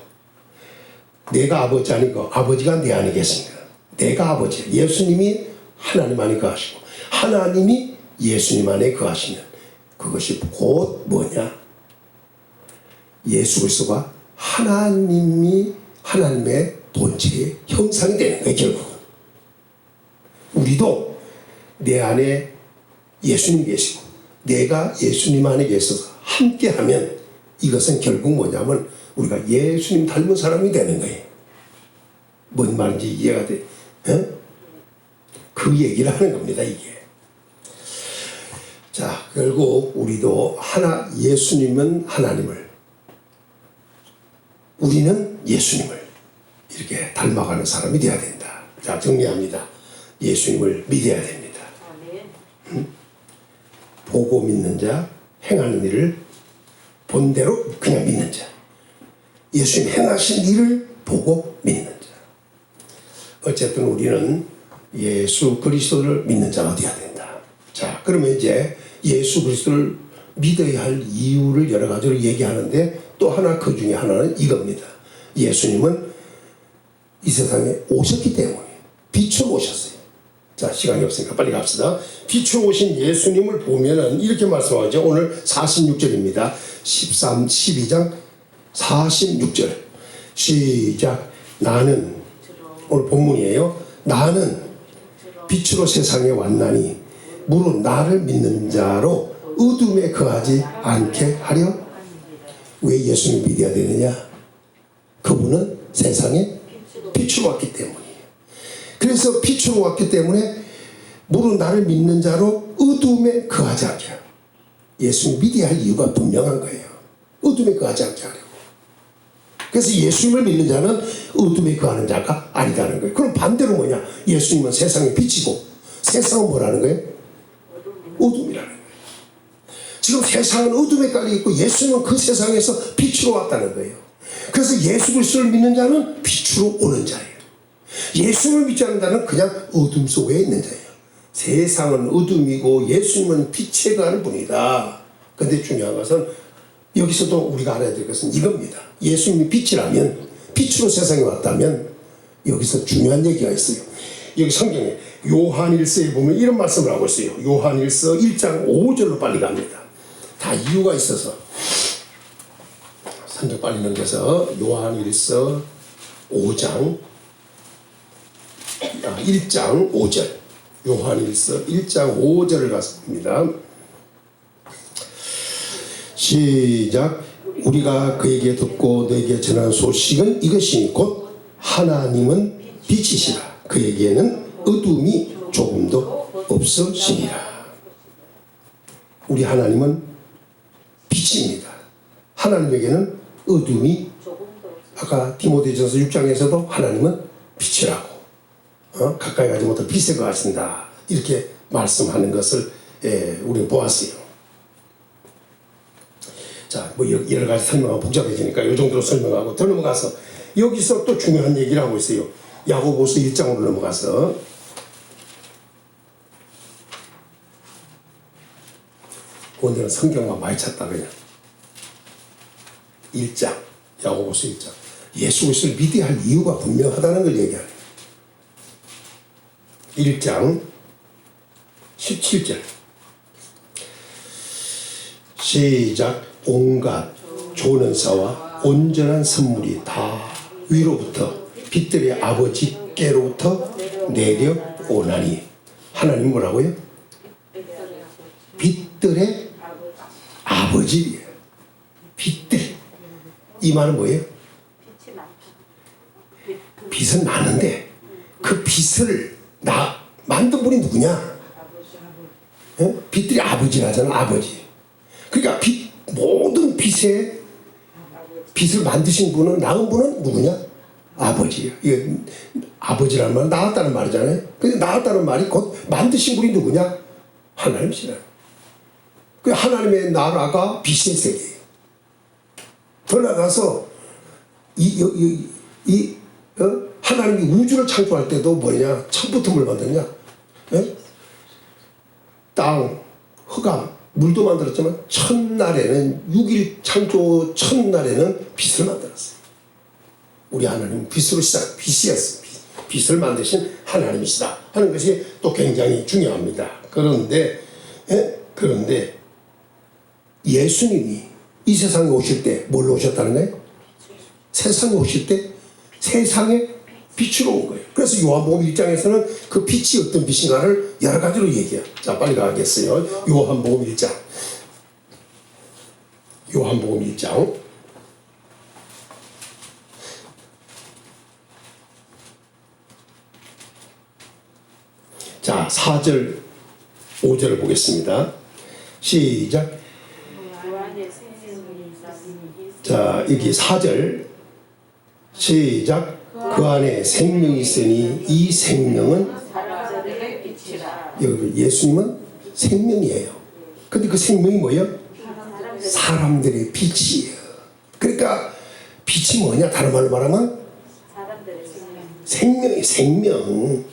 내가 아버지 안에 거 아버지가 내 안에 계십니다. 내가 아버지 예수님이 하나님 안에 거하시고 하나님이 예수님 안에 거하시면 그것이 곧 뭐냐? 예수 그리스도가 하나님의 본질의 형상이 되는 거예요. 결국은 우리도 내 안에 예수님 계시고 내가 예수님 안에 계셔서 함께하면 이것은 결국 뭐냐면 우리가 예수님 닮은 사람이 되는 거예요. 뭔 말인지 이해가 돼? 그 얘기를 하는 겁니다. 이게. 자, 결국 우리도 예수님은 하나님을, 우리는 예수님을 이렇게 닮아가는 사람이 되어야 된다. 자, 정리합니다. 예수님을 믿어야 됩니다. 보고 믿는 자, 행하는 일을 본대로 그냥 믿는 자. 예수님 행하신 일을 보고 믿는 자. 어쨌든 우리는 예수 그리스도를 믿는 자가 되어야 된다. 자, 그러면 이제 예수 그리스도를 믿어야 할 이유를 여러 가지로 얘기하는데 또 하나 그 중에 하나는 이겁니다. 예수님은 이 세상에 오셨기 때문에 빛으로 오셨어요. 자, 시간이 없으니까 빨리 갑시다. 빛으로 오신 예수님을 보면은 이렇게 말씀하죠. 오늘 46절입니다. 12장 46절. 시작. 나는, 오늘 본문이에요. 나는 빛으로 세상에 왔나니 무릇 나를 믿는 자로 어둠에 거하지 않게 하려. 왜 예수님 믿어야 되느냐? 그분은 세상에 빛으로 왔기 때문이에요. 그래서 빛으로 왔기 때문에 무릇 나를 믿는 자로 어두움에 거하지 않게 하고, 예수님 믿어야 할 이유가 분명한 거예요. 어둠에 거하지 않게 하려고. 그래서 예수님을 믿는 자는 어둠에 거하는 자가 아니다는 거예요. 그럼 반대로 뭐냐? 예수님은 세상의 빛이고 세상은 뭐라는 거예요? 어둠이라는 거예요. 지금 세상은 어둠에 깔려 있고 예수님은 그 세상에서 빛으로 왔다는 거예요. 그래서 예수 그리스도를 믿는 자는 빛으로 오는 자예요. 예수님을 믿지 않는 자는 그냥 어둠 속에 있는 자예요. 세상은 어둠이고 예수님은 빛에 거하는 분이다. 근데 중요한 것은 여기서도 우리가 알아야 될 것은 이겁니다. 예수님이 빛이라면, 빛으로 세상에 왔다면 여기서 중요한 얘기가 있어요. 여기 성경에 요한일서에 보면 이런 말씀을 하고 있어요. 요한일서 1장 5절로 빨리 갑니다. 다 이유가 있어서 성경 빨리 넘겨서 요한일서 5장 1장 5절, 요한일서 1장 5절을 가서 봅니다. 시작. 우리가 그에게 듣고 너에게 전하는 소식은 이것이니 곧 하나님은 빛이시라. 그에게는 어둠이 조금도 없으시니라. 우리 하나님은 빛입니다. 하나님에게는 어둠이, 아까 디모데전서 6장에서도 하나님은 빛이라고, 가까이 가지 못할 빛에 거하신다, 이렇게 말씀하는 것을 우리는 보았어요. 자, 뭐 여러 가지 설명하면 복잡해지니까 이 정도로 설명하고 더 넘어가서 여기서 또 중요한 얘기를 하고 있어요. 야고보서 1장으로 넘어가서 오늘은 성경만 많이 찾다 그냥 1장, 야고보서 1장. 예수 그리스도를 믿어야 할 이유가 분명하다는 걸 얘기하네요. 1장 17절 시작. 온갖 좋은 은사와 온전한 선물이 다 위로부터 빛들의 아버지께로부터 내려오나니. 하나님 뭐라고요? 빛들의 아버지예요. 빛들. 이 말은 뭐예요? 빛은 많은데 그 빛을 만든 분이 누구냐? 빛들이 아버지라잖아. 아버지. 그러니까 모든 빛을 만드신 분은, 낳은 분은 누구냐? 아버지예요. 이게 아버지라는 말은 낳았다는 말이잖아요. 근데 낳았다는 말이 곧 만드신 분이 누구냐? 하나님이시라. 그 하나님의 나라가 빛의 세계예요. 더 나가서 하나님이 우주를 창조할 때도 뭐냐? 처음부터 뭘 만들었냐? 땅, 흑암, 물도 만들었지만 첫날에는 6일 창조 첫날에는 빛을 만들었어요. 우리 하나님은 빛으로 빛이었어요. 빛을 만드신 하나님이시다 하는 것이 또 굉장히 중요합니다. 그런데 예수님이 이 세상에 오실 때 뭘로 오셨다는 거예요? 세상에 오실 때 세상에 빛으로 온 거예요. 그래서 요한복음 1장에서는 그 빛이 어떤 빛인가를 여러 가지로 얘기해요. 자, 빨리 가겠어요. 요한복음 1장. 요한복음 1장. 자, 4절, 5절을 보겠습니다. 시작. 자, 여기 4절. 시작. 그 안에 생명이 있으니 이 생명은 여기 예수님은 생명이에요. 근데 그 생명이 뭐예요? 사람들의 빛이에요. 그러니까 빛이 뭐냐? 다른 말로 말하면 생명이 생명.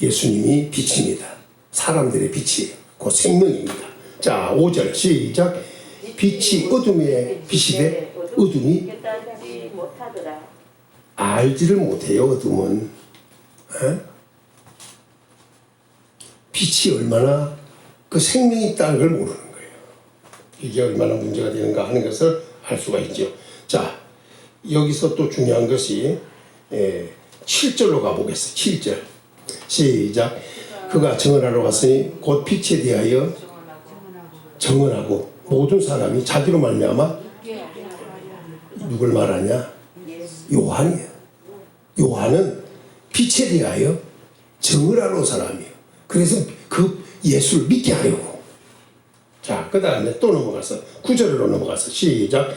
예수님이 빛입니다. 사람들의 빛이에요. 그 생명입니다. 자, 5절 시작. 빛이 어둠에 빛이되 어둠이 알지를 못해요. 어둠은 빛이 얼마나 그 생명이 있다는 걸 모르는 거예요. 이게 얼마나 문제가 되는가 하는 것을 알 수가 있죠. 자, 여기서 또 중요한 것이 7절로 가보겠어요. 7절 시작. 그가 정언하러 왔으니 곧 빛에 대하여 정언하고 모든 사람이 자기로 말미암아 누굴 말하냐? 요한이에요. 요한은 빛에 대하여 정을 하는 사람이에요. 그래서 그 예수를 믿게 하려고. 자, 그 다음에 또 넘어가서 9절로 넘어가서 시작.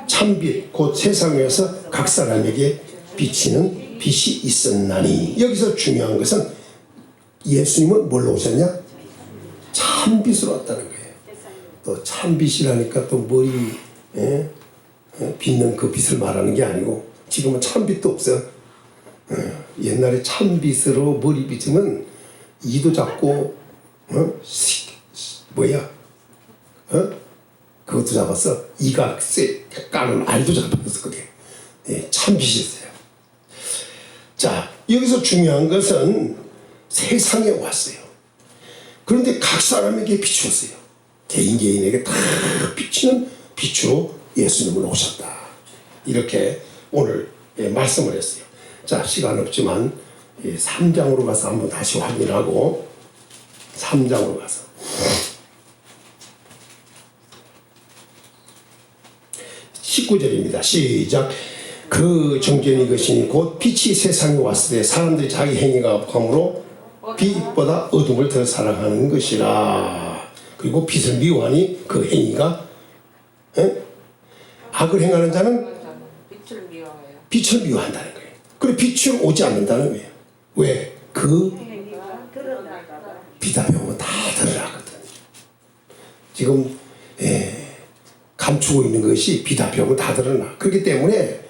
참빛 곧 세상에서 각 사람에게 비치는 빛이 있었나니. 여기서 중요한 것은 예수님은 뭘로 오셨냐? 참빛으로 왔다는 거예요. 또 참빛이라니까 또 머리 빛는 그 빛을 말하는 게 아니고 지금은 참빛도 없어. 옛날에 참빛으로 머리 비치면 이도 잡고 그것도 잡았어. 이가 까는 알도 잡았어. 그게 참빛이었어요. 자, 여기서 중요한 것은 세상에 왔어요. 그런데 각 사람에게 비추었어요. 개인에게 다 비치는 빛으로 예수님은 오셨다. 이렇게 오늘 말씀을 했어요. 자, 시간 없지만 3장으로 가서 한번 다시 확인하고 3장으로 가서 19절입니다. 시작. 그 정견이 것이니 곧 빛이 세상에 왔을 때 사람들이 자기 행위가 악함으로 빛보다 어둠을 더 사랑하는 것이라. 그리고 빛을 미워하니 그 행위가 악을 행하는 자는 빛을 미워한다는 거예요. 그리고 빛으로 오지 않는다는 거예요. 왜? 그 빛 앞에 오면 다 드러나거든. 지금 감추고 있는 것이 빛 앞에 오면 다 드러나. 그렇기 때문에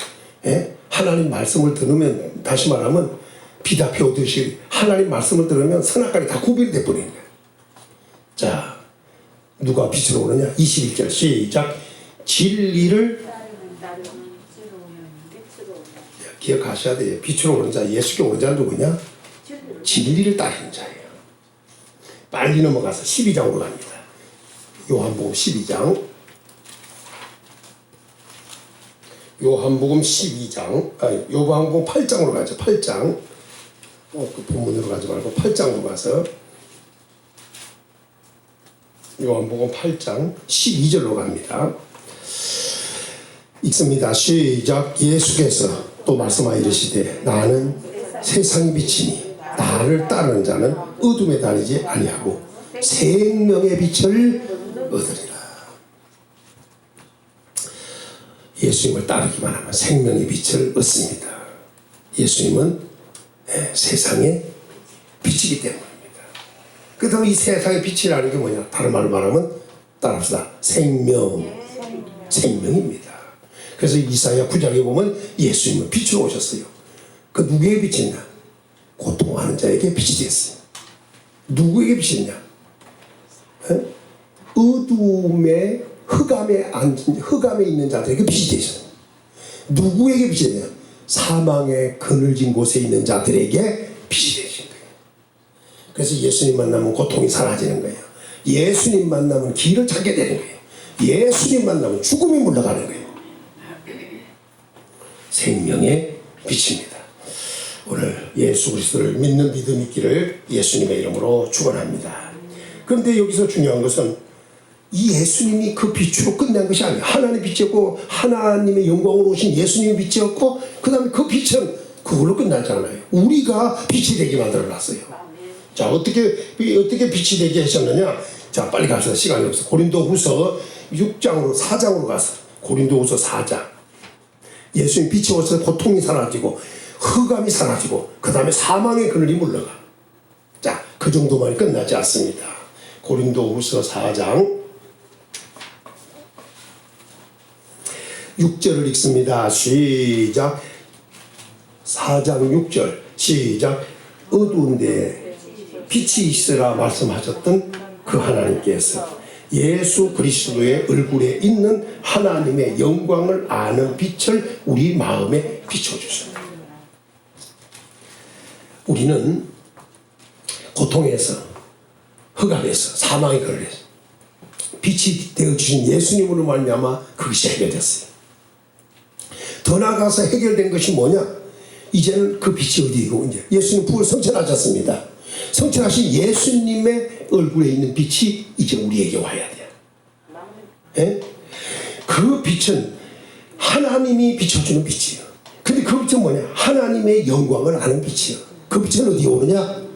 하나님 말씀을 들으면, 다시 말하면 빛 앞에 오듯이 하나님 말씀을 들으면 선악과이 다 구별이 돼버리는 거예요. 자, 누가 빛으로 오느냐? 21절 시작. 진리를 기억하셔야 돼요. 빛으로 오는 자, 예수께 오는 자는 누구냐? 진리를 따르는 자예요. 빨리 넘어가서 12장으로 갑니다. 요한복음 12장. 요한복음 12장, 요한복음 8장으로 가죠. 8장. 그 본문으로 가지 말고 8장으로 가서 요한복음 8장 12절로 갑니다. 읽습니다. 시작. 예수께서 또 말씀하여 이르시되 나는 세상의 빛이니 나를 따르는 자는 어둠에 다니지 아니하고 생명의 빛을 얻으리라. 예수님을 따르기만 하면 생명의 빛을 얻습니다. 예수님은 세상의 빛이기 때문입니다. 그 다음에 이 세상의 빛이라는 게 뭐냐? 다른 말로 말하면 따라합시다. 생명입니다. 그래서 이사야 9장에 보면 예수님은 빛으로 오셨어요. 그 누구에게 빛이냐? 고통하는 자에게 빛이 됐어요. 누구에게 빛이냐? 어둠의 흑암에 있는 자들에게 빛이 되셨어요. 누구에게 빛이 되냐? 사망의 그늘진 곳에 있는 자들에게 빛이 되신 거예요. 그래서 예수님 만나면 고통이 사라지는 거예요. 예수님 만나면 길을 찾게 되는 거예요. 예수님 만나면 죽음이 물러가는 거예요. 생명의 빛입니다. 오늘 예수 그리스도를 믿는 믿음 있기를 예수님의 이름으로 축원합니다. 그런데 여기서 중요한 것은 이 예수님이 그 빛으로 끝난 것이 아니에요. 하나님의 빛이었고 하나님의 영광으로 오신 예수님의 빛이었고 그 다음에 그 빛은 그걸로 끝나잖아요. 우리가 빛이 되게 만들어놨어요. 자, 어떻게 빛이 되게 하셨느냐? 자, 빨리 가서 시간이 없어. 고린도후서 6장으로 4장으로 가서 고린도후서 4장. 예수님 빛이 오셔서 고통이 사라지고 흑암이 사라지고 그 다음에 사망의 그늘이 물러가. 자, 그 정도만이 끝나지 않습니다. 고린도후서 4장 6절을 읽습니다. 시작. 4장 6절 시작. 어두운데 빛이 있으라 말씀하셨던 그 하나님께서 예수 그리스도의 얼굴에 있는 하나님의 영광을 아는 빛을 우리 마음에 비춰주셨다. 우리는 고통에서 흑암에서 사망의 그늘에서 빛이 되어주신 예수님으로 말미암아 그것이 해결됐어요. 더 나아가서 해결된 것이 뭐냐? 이제는 그 빛이 어디이고 이제 예수님 부활 성천하셨습니다. 성천하신 예수님의 얼굴에 있는 빛이 이제 우리에게 와야 돼요. 그 빛은 하나님이 비춰주는 빛이에요. 근데 그 빛은 뭐냐? 하나님의 영광을 아는 빛이에요. 그 빛은 어디에 오느냐?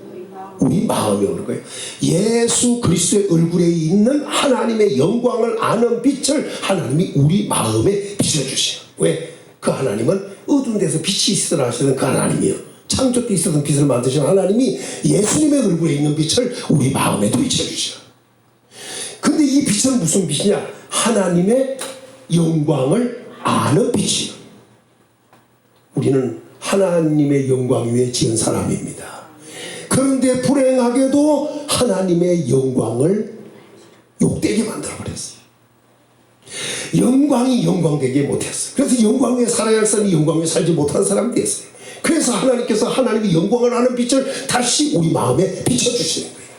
우리 마음에 오는 거예요. 예수 그리스도의 얼굴에 있는 하나님의 영광을 아는 빛을 하나님이 우리 마음에 비춰주세요. 왜? 그 하나님은 어두운 데서 빛이 있으라 하시는 그 하나님이요, 창조 때 있었던 빛을 만드신 하나님이 예수님의 얼굴에 있는 빛을 우리 마음에도 비춰주셔. 근데 이 빛은 무슨 빛이냐? 하나님의 영광을 아는 빛이요. 우리는 하나님의 영광 위에 지은 사람입니다. 그런데 불행하게도 하나님의 영광을 욕되게 만들어버렸어요. 영광이 영광되게 못했어요. 그래서 영광 위에 살아야 할 사람이 영광 위에 살지 못한 사람이 됐어요. 그래서 하나님께서 하나님의 영광을 아는 빛을 다시 우리 마음에 비춰주시는 거예요.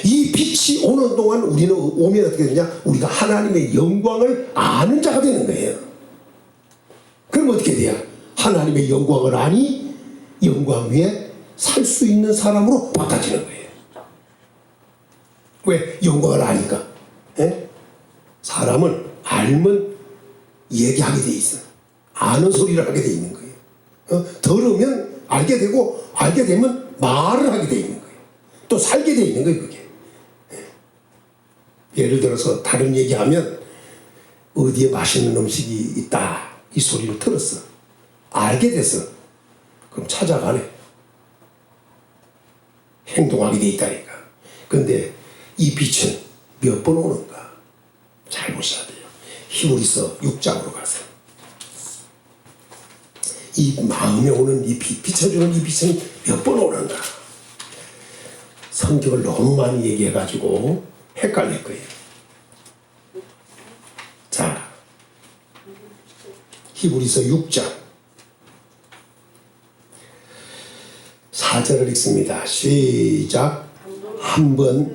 이 빛이 오는 동안 우리는 오면 어떻게 되냐? 우리가 하나님의 영광을 아는 자가 되는 거예요. 그럼 어떻게 돼요? 하나님의 영광을 아니 영광 위에 살 수 있는 사람으로 바꿔지는 거예요. 왜? 영광을 아니까. 에? 사람은 알면 얘기하게 돼 있어. 아는 소리를 하게 돼 있는 거예요. 들으면 알게 되고, 알게 되면 말을 하게 돼 있는 거예요. 또 살게 돼 있는 거예요, 그게. 예를 들어서 다른 얘기하면 어디에 맛있는 음식이 있다, 이 소리를 들었어. 알게 됐어. 그럼 찾아가네. 행동하게 돼 있다니까. 근데 이 빛은 몇 번 오는가? 잘 보셔야 돼요. 히브리서 6장으로 가서 이 마음에 오는 이 빛, 비춰주는 이 빛은 몇 번 오는가? 성경을 너무 많이 얘기해가지고 헷갈릴 거예요. 자, 히브리서 6장 4절을 읽습니다. 시작. 한 번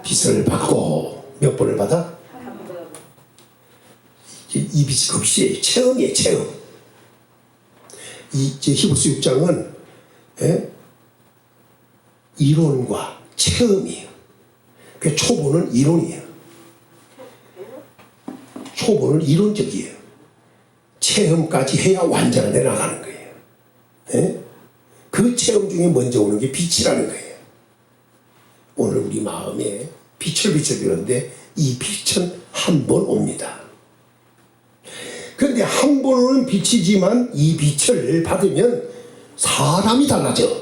빛을 받고 몇 번을 받아? 이 빛이 급시예요. 체험이에요. 체험. 이 히브리서 6장은 이론과 체험이에요. 그 초보는 이론이에요. 초보는 이론적이에요. 체험까지 해야 완전하게 나가는 거예요. 그 체험 중에 먼저 오는 게 빛이라는 거예요. 오늘 우리 마음에 빛을 비춰주는데 이 빛은 한 번 옵니다. 그런데 한 번 오는 빛이지만 이 빛을 받으면 사람이 달라져.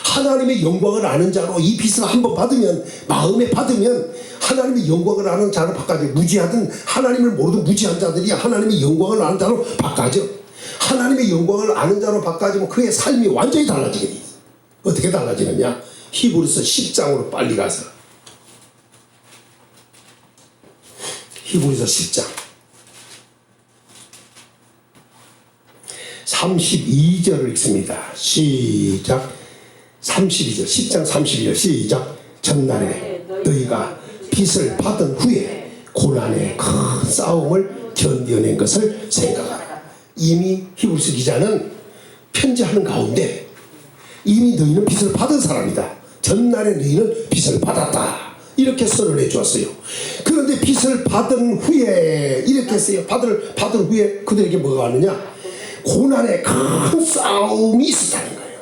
하나님의 영광을 아는 자로 이 빛을 한 번 받으면, 마음에 받으면 하나님의 영광을 아는 자로 바꿔져. 무지하든 하나님을 모르든 무지한 자들이 하나님의 영광을 아는 자로 바꿔져. 하나님의 영광을 아는 자로 바꿔지면 그의 삶이 완전히 달라지게 돼. 어떻게 달라지느냐? 히브리서 10장으로 빨리 가서. 히브리서 10장 32절을 읽습니다. 시작. 32절 10장 32절 시작. 전날에 너희가 빛을 받은 후에 고난의 큰 싸움을 견뎌낸 것을 생각하라. 이미 히브리서 기자는 편지하는 가운데 이미 너희는 빛을 받은 사람이다. 전날에 너희는 빛을 받았다. 이렇게 선언해 주었어요. 그런데 빛을 받은 후에 이렇게 했어요. 받은 후에 그들에게 뭐가 왔느냐? 고난의 큰 싸움이 있었다는 거예요.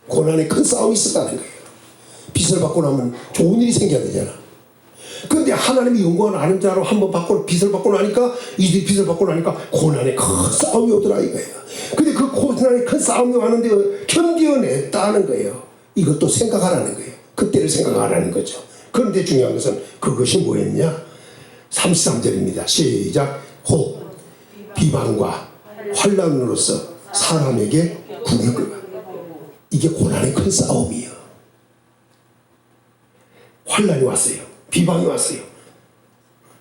고난의 큰 싸움이 있었다는 거예요. 빛을 받고 나면 좋은 일이 생겨야 되잖아. 그런데 하나님의 영광을 아는 자로 한번 빛을 받고 나니까, 이들이 빛을 받고 나니까 고난의 큰 싸움이 오더라 이거예요. 근데 그 고난의 큰 싸움이 왔는데 견뎌냈다는 거예요. 이것도 생각하라는 거예요. 그때를 생각하라는 거죠. 그런데 중요한 것은 그것이 뭐였냐? 33절입니다. 시작. 혹 비방과 환난으로서 사람에게 구격을. 이게 고난의 큰 싸움이에요. 환난이 왔어요. 비방이 왔어요.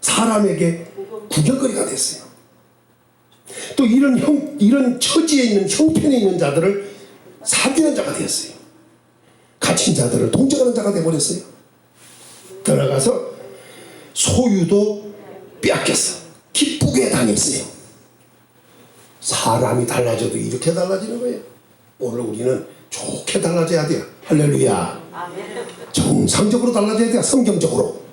사람에게 구경거리가 됐어요. 또 이런 처지에 있는 형편에 있는 자들을 사귀는 자가 되었어요. 갇힌 자들을 동정하는 자가 되어버렸어요. 들어가서 소유도 빼앗겼어. 기쁘게 당했어요. 사람이 달라져도 이렇게 달라지는 거예요. 오늘 우리는 좋게 달라져야 돼요. 할렐루야. 정상적으로 달라져야 돼요. 성경적으로.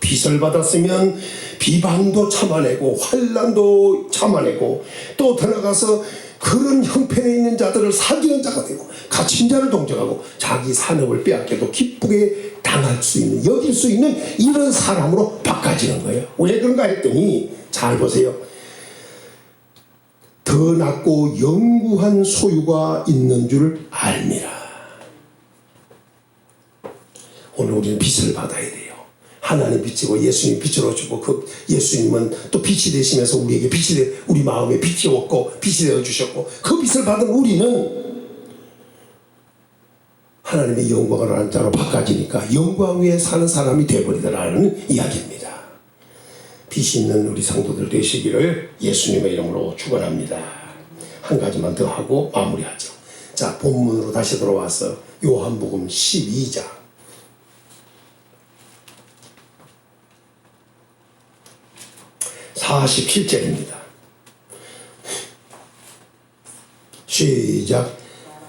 빚을 받았으면 비방도 참아내고 환난도 참아내고 또 더 나가서 그런 형편에 있는 자들을 살리는 자가 되고 갇힌 자를 동정하고 자기 산업을 빼앗겨도 기쁘게 당할 수 있는 여길 수 있는 이런 사람으로 바꿔지는 거예요. 왜 그런가 했더니 잘 보세요. 더 낫고 영구한 소유가 있는 줄 알미라. 오늘 우리는 빚을 받아야 돼요. 하나님 빚이고 예수님 빚을 오시고 그 예수님은 또 빛이 되시면서 우리에게 우리 마음에 빛이 없고 빛이 되어 주셨고 그 빚을 받은 우리는 하나님의 영광을 하는 자로 바꿔지니까 영광 위에 사는 사람이 되어버리더라는 이야기입니다. 빚이 있는 우리 성도들 되시기를 예수님의 이름으로 축원합니다. 한 가지만 더 하고 마무리하죠. 자, 본문으로 다시 돌아와서 요한복음 12장 47절입니다. 시작.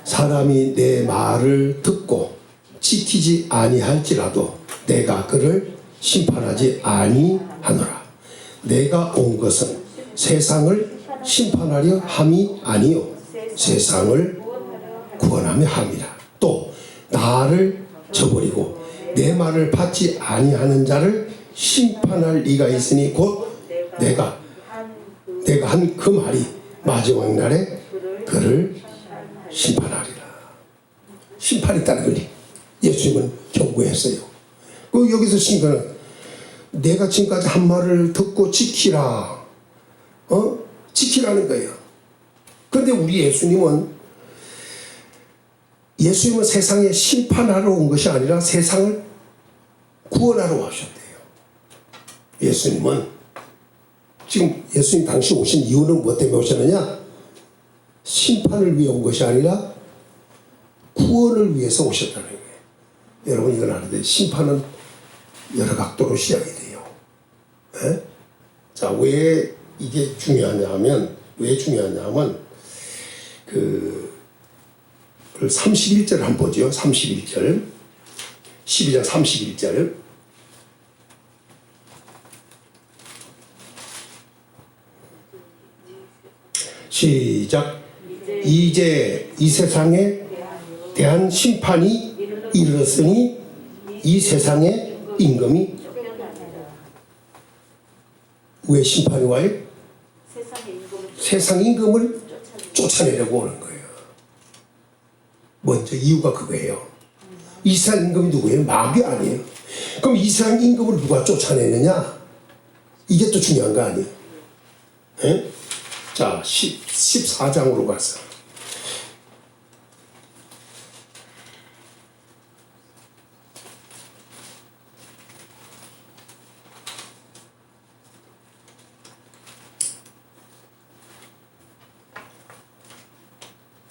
사람이 내 말을 듣고 지키지 아니할지라도 내가 그를 심판하지 아니하노라. 내가 온 것은 세상을 심판하려 함이 아니요 세상을 구원하며 함이라. 또 나를 저버리고 내 말을 받지 아니하는 자를 심판할 리가 있으니 곧 내가 한 그 말이 마지막 날에 그를 심판하리라. 심판이 있다는 걸 예수님은 경고했어요. 그 여기서 심판은 내가 지금까지 한 말을 듣고 지키라. 지키라는 거예요. 그런데 우리 예수님은 세상에 심판하러 온 것이 아니라 세상을 구원하러 오셨대요. 예수님은 지금 예수님 당시 오신 이유는 무엇 때문에 오셨느냐? 심판을 위해 온 것이 아니라 구원을 위해서 오셨다는 거예요. 여러분 이건 아는데 심판은 여러 각도로 시작이 돼요. 네? 자, 왜 이게 중요하냐 하면 그 31절을 한번 보죠. 31절 12장 31절 시작. 이제 이 세상에 대한 심판이 이르렀으니 이 세상의 임금이 왜 심판이 와요? 세상 임금을 쫓아내려고 오는 거예요. 먼저 이유가 그거예요. 이 세상 임금이 누구예요? 마귀 아니에요. 그럼 이 세상 임금을 누가 쫓아내느냐? 이게 또 중요한 거 아니에요? 에? 자, 14장으로 가서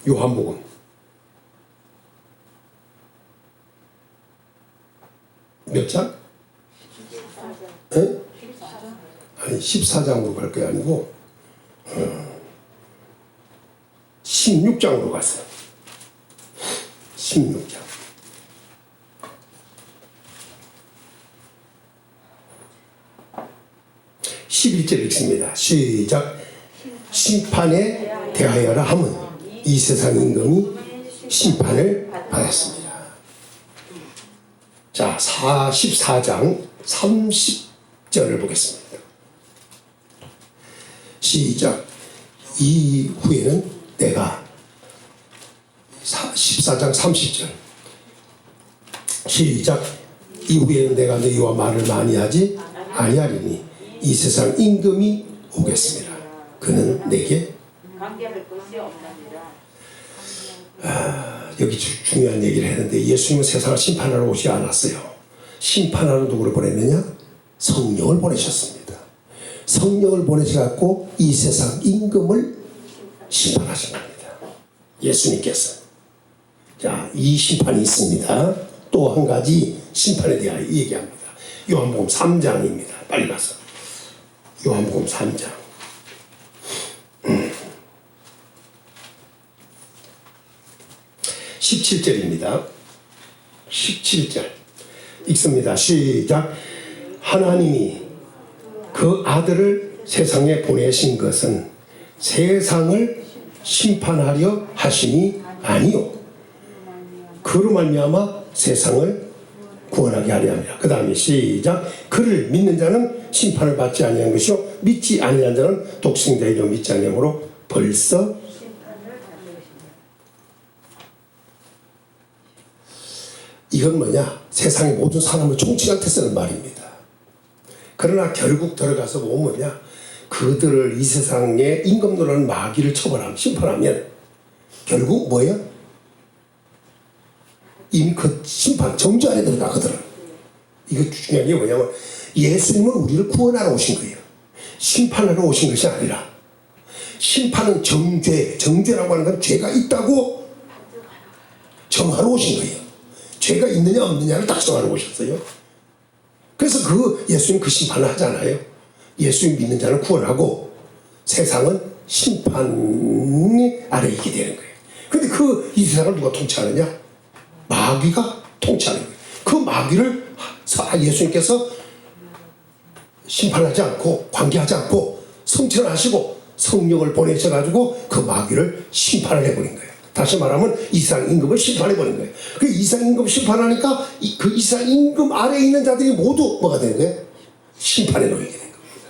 요한복음 몇 장? 14장. 아니 14장으로 갈 게 아니고 16장으로 갔어요. 16장. 읽습니다. 시작. 심판에 대하여라 함은 이 세상 임금이 심판을 받았습니다. 자, 14장 30절을 보겠습니다. 시작. 이후에는 내가 14장 30절 시작. 이후에는 내가 너희와 말을 많이 하지 아니하리니 이 세상 임금이 오겠습니다. 그는 내게 관계할 것이 없답니다. 여기 중요한 얘기를 했는데 예수님은 세상을 심판하러 오지 않았어요. 심판하러 누구를 보냈느냐? 성령을 보내셨습니다. 성령을 보내셔갖고 이 세상 임금을 심판하신 겁니다. 예수님께서. 자, 이 심판이 있습니다. 또 한 가지 심판에 대하여 얘기합니다. 요한복음 3장입니다. 빨리 가서 요한복음 3장 17절입니다. 17절 읽습니다. 시작. 하나님이 그 아들을 세상에 보내신 것은 세상을 심판하려 하심이 아니요 그로 말미암아 세상을 구원하게 하려 합니다. 그 다음에 시작. 그를 믿는 자는 심판을 받지 아니한 것이요 믿지 아니한 자는 독생자 이름 믿지 아니하므로 벌써 이건 뭐냐? 세상의 모든 사람을 총칭한테 쓰는 말입니다. 그러나 결국 들어가서 보면 뭐냐? 그들을 이 세상에 임금노라는 마귀를 처벌하면 심판하면 결국 뭐예요? 이미 그 심판 정죄 안에 들어가거든. 이거 중요한 게 뭐냐면 예수님은 우리를 구원하러 오신 거예요. 심판하러 오신 것이 아니라 심판은 정죄라고 하는 건 죄가 있다고 정하러 오신 거예요. 죄가 있느냐 없느냐를 딱 정하러 오셨어요. 그래서 예수님 그 심판을 하잖아요. 예수님 믿는 자는 구원하고 세상은 심판이 아래 있게 되는 거예요. 근데 이 세상을 누가 통치하느냐? 마귀가 통치하는 거예요. 그 마귀를 예수님께서 심판하지 않고 관계하지 않고 성천하시고 성령을 보내셔가지고 그 마귀를 심판을 해버린 거예요. 다시 말하면 이상 임금을 심판해버린 거예요. 그 이상 임금 심판하니까 그 이상 임금 아래에 있는 자들이 모두 뭐가 되는 거예요? 심판에 놓이게 된 겁니다.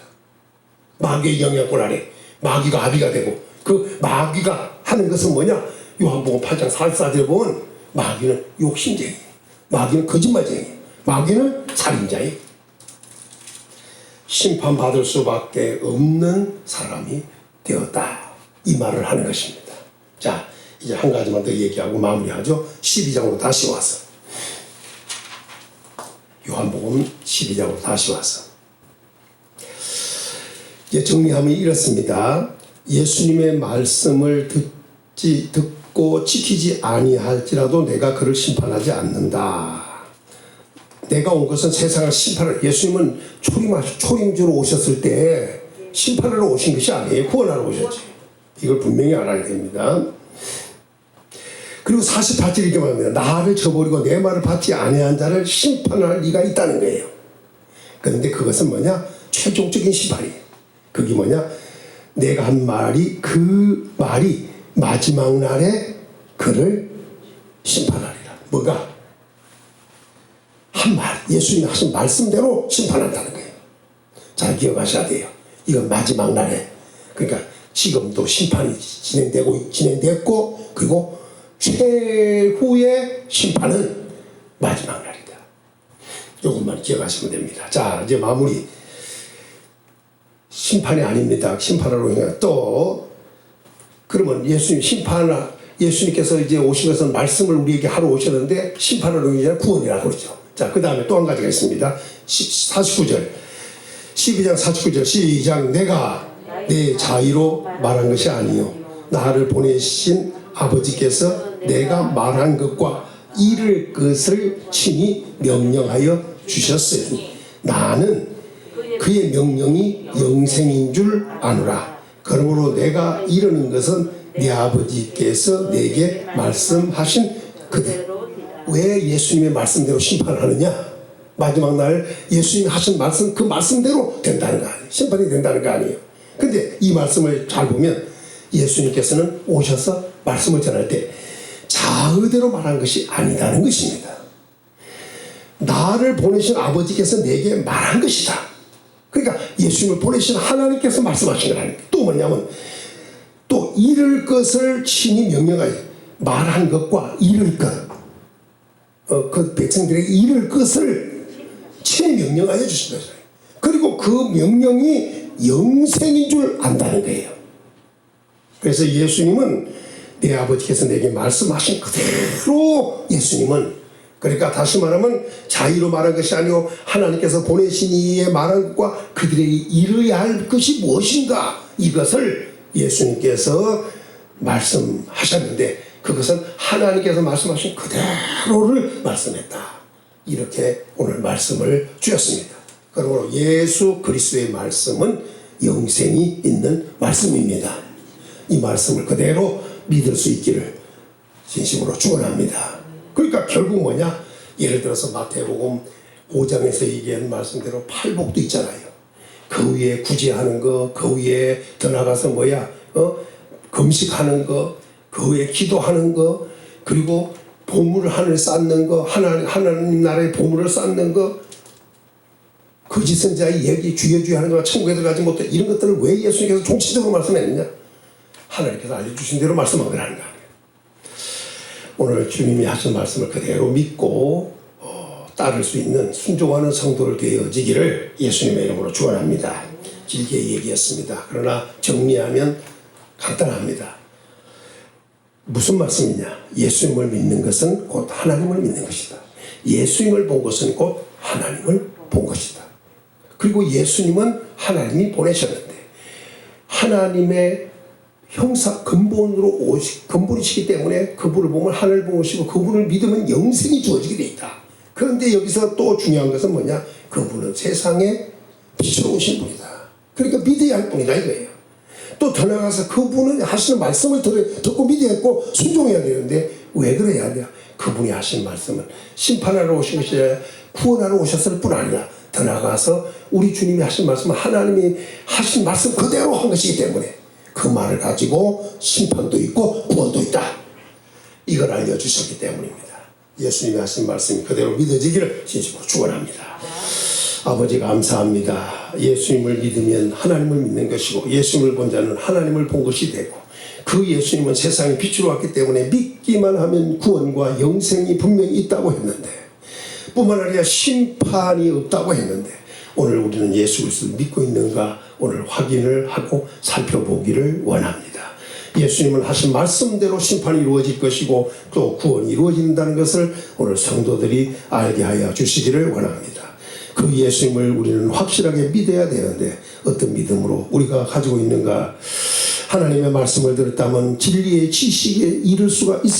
마귀의 영향권 아래 마귀가 아비가 되고 그 마귀가 하는 것은 뭐냐? 요한복음 8장 44절에 보면 마귀는 욕심쟁이, 마귀는 거짓말쟁이, 마귀는 살인자예요. 심판받을 수밖에 없는 사람이 되었다. 이 말을 하는 것입니다. 자, 이제 한 가지만 더 얘기하고 마무리하죠. 12장으로 다시 와서 요한복음 12장으로 다시 와서 이제 정리하면 이렇습니다. 예수님의 말씀을 듣고 지키지 아니할지라도 내가 그를 심판하지 않는다. 내가 온 것은 세상을 심판하러, 예수님은 초림주로 오셨을 때 심판하러 오신 것이 아니에요. 구원하러 오셨지. 이걸 분명히 알아야 됩니다. 그리고 48절 이렇게 말합니다. 나를 저버리고 내 말을 받지 아니한 자를 심판할 리가 있다는 거예요. 그런데 그것은 뭐냐? 최종적인 심판이에요. 그게 뭐냐? 내가 한 말이, 그 말이 마지막 날에 그를 심판하리라. 뭐가? 한 말, 예수님이 하신 말씀대로 심판한다는 거예요. 잘 기억하셔야 돼요. 이건 마지막 날에, 그러니까 지금도 심판이 진행됐고, 그리고 최후의 심판은 마지막 날이다. 이것만 기억하시면 됩니다. 자, 이제 마무리. 심판이 아닙니다. 심판하러 오냐. 또 그러면 예수님께서 이제 오신 것은 말씀을 우리에게 하러 오셨는데 심판하러 오기 전에 구원이라고 그러죠. 자, 그 다음에 또 한 가지가 있습니다. 49절 12장 49절 시작. 내가 내 자의로 말한 것이 아니요 나를 보내신 아버지께서 내가 말한 것과 이를 것을 친히 명령하여 주셨으니 나는 그의 명령이 영생인 줄 아노라. 그러므로 내가 이르는 것은 네 아버지께서 내게 말씀하신 그대로. 왜 예수님의 말씀대로 심판하느냐? 마지막 날 예수님이 하신 말씀, 그 말씀대로 된다는 거 아니에요. 심판이 된다는 거 아니에요. 근데 이 말씀을 잘 보면 예수님께서는 오셔서 말씀을 전할 때 자의대로 말한 것이 아니다는 것입니다. 나를 보내신 아버지께서 내게 말한 것이다. 그러니까 예수님을 보내신 하나님께서 말씀하신 건 아닙니다. 또 뭐냐면 또 이룰 것을 친히 명령하여 말한 것과 이룰 것, 그 백성들에게 이룰 것을 친히 명령하여 주신 거죠. 그리고 그 명령이 영생인 줄 안다는 거예요. 그래서 예수님은 내 아버지께서 내게 말씀하신 그대로 예수님은, 그러니까 다시 말하면 자의로 말한 것이 아니고 하나님께서 보내신 이의 말한 것과 그들에게 이루어야 할 것이 무엇인가, 이것을 예수님께서 말씀하셨는데 그것은 하나님께서 말씀하신 그대로를 말씀했다. 이렇게 오늘 말씀을 주셨습니다. 그러므로 예수 그리스도의 말씀은 영생이 있는 말씀입니다. 이 말씀을 그대로 믿을 수 있기를 진심으로 축원합니다. 그러니까 결국 뭐냐? 예를 들어서 마태복음 5장에서 얘기한 말씀대로 팔복도 있잖아요. 그 위에 구제하는 거, 그 위에 더 나가서 금식하는 거, 그 위에 기도하는 거, 그리고 보물을 하늘 쌓는 거, 하나님 나라의 보물을 쌓는 거, 거짓 선자의 얘기 주여 하는 거, 천국에 들어가지 못해, 이런 것들을 왜 예수님께서 종치적으로 말씀했느냐? 하나님께서 알려주신 대로 말씀한 거라는 거예요. 오늘 주님이 하신 말씀을 그대로 믿고 따를 수 있는 순종하는 성도를 되어지기를 예수님의 이름으로 축원합니다. 길게 얘기했습니다. 그러나 정리하면 간단합니다. 무슨 말씀이냐? 예수님을 믿는 것은 곧 하나님을 믿는 것이다. 예수님을 본 것은 곧 하나님을 본 것이다. 그리고 예수님은 하나님이 보내셨는데 하나님의 형사 근본이시기 때문에 그분을 보면 하늘을 보시고 그분을 믿으면 영생이 주어지게 돼 있다. 그런데 여기서 또 중요한 것은 뭐냐? 그분은 세상에 빛으로 오신 분이다. 그러니까 믿어야 할 분이다 이거예요. 또 더 나아가서 그분은 하시는 말씀을 듣고 믿어야 했고 순종해야 되는데 왜 그래야 돼요? 그분이 하신 말씀은 심판하러 오신 것이 아니라 구원하러 오셨을 뿐 아니라 더 나아가서 우리 주님이 하신 말씀은 하나님이 하신 말씀 그대로 한 것이기 때문에 그 말을 가지고 심판도 있고 구원도 있다. 이걸 알려주셨기 때문입니다. 예수님이 하신 말씀이 그대로 믿어지기를 진심으로 축원합니다. 아버지 감사합니다. 예수님을 믿으면 하나님을 믿는 것이고 예수님을 본 자는 하나님을 본 것이 되고 그 예수님은 세상에 빛으로 왔기 때문에 믿기만 하면 구원과 영생이 분명히 있다고 했는데 뿐만 아니라 심판이 없다고 했는데 오늘 우리는 예수 그리스도를 믿고 있는가 오늘 확인을 하고 살펴보기를 원합니다. 예수님은 하신 말씀대로 심판이 이루어질 것이고 또 구원이 이루어진다는 것을 오늘 성도들이 알게 하여 주시기를 원합니다. 그 예수님을 우리는 확실하게 믿어야 되는데 어떤 믿음으로 우리가 가지고 있는가? 하나님의 말씀을 들었다면 진리의 지식에 이를 수가 있습니다.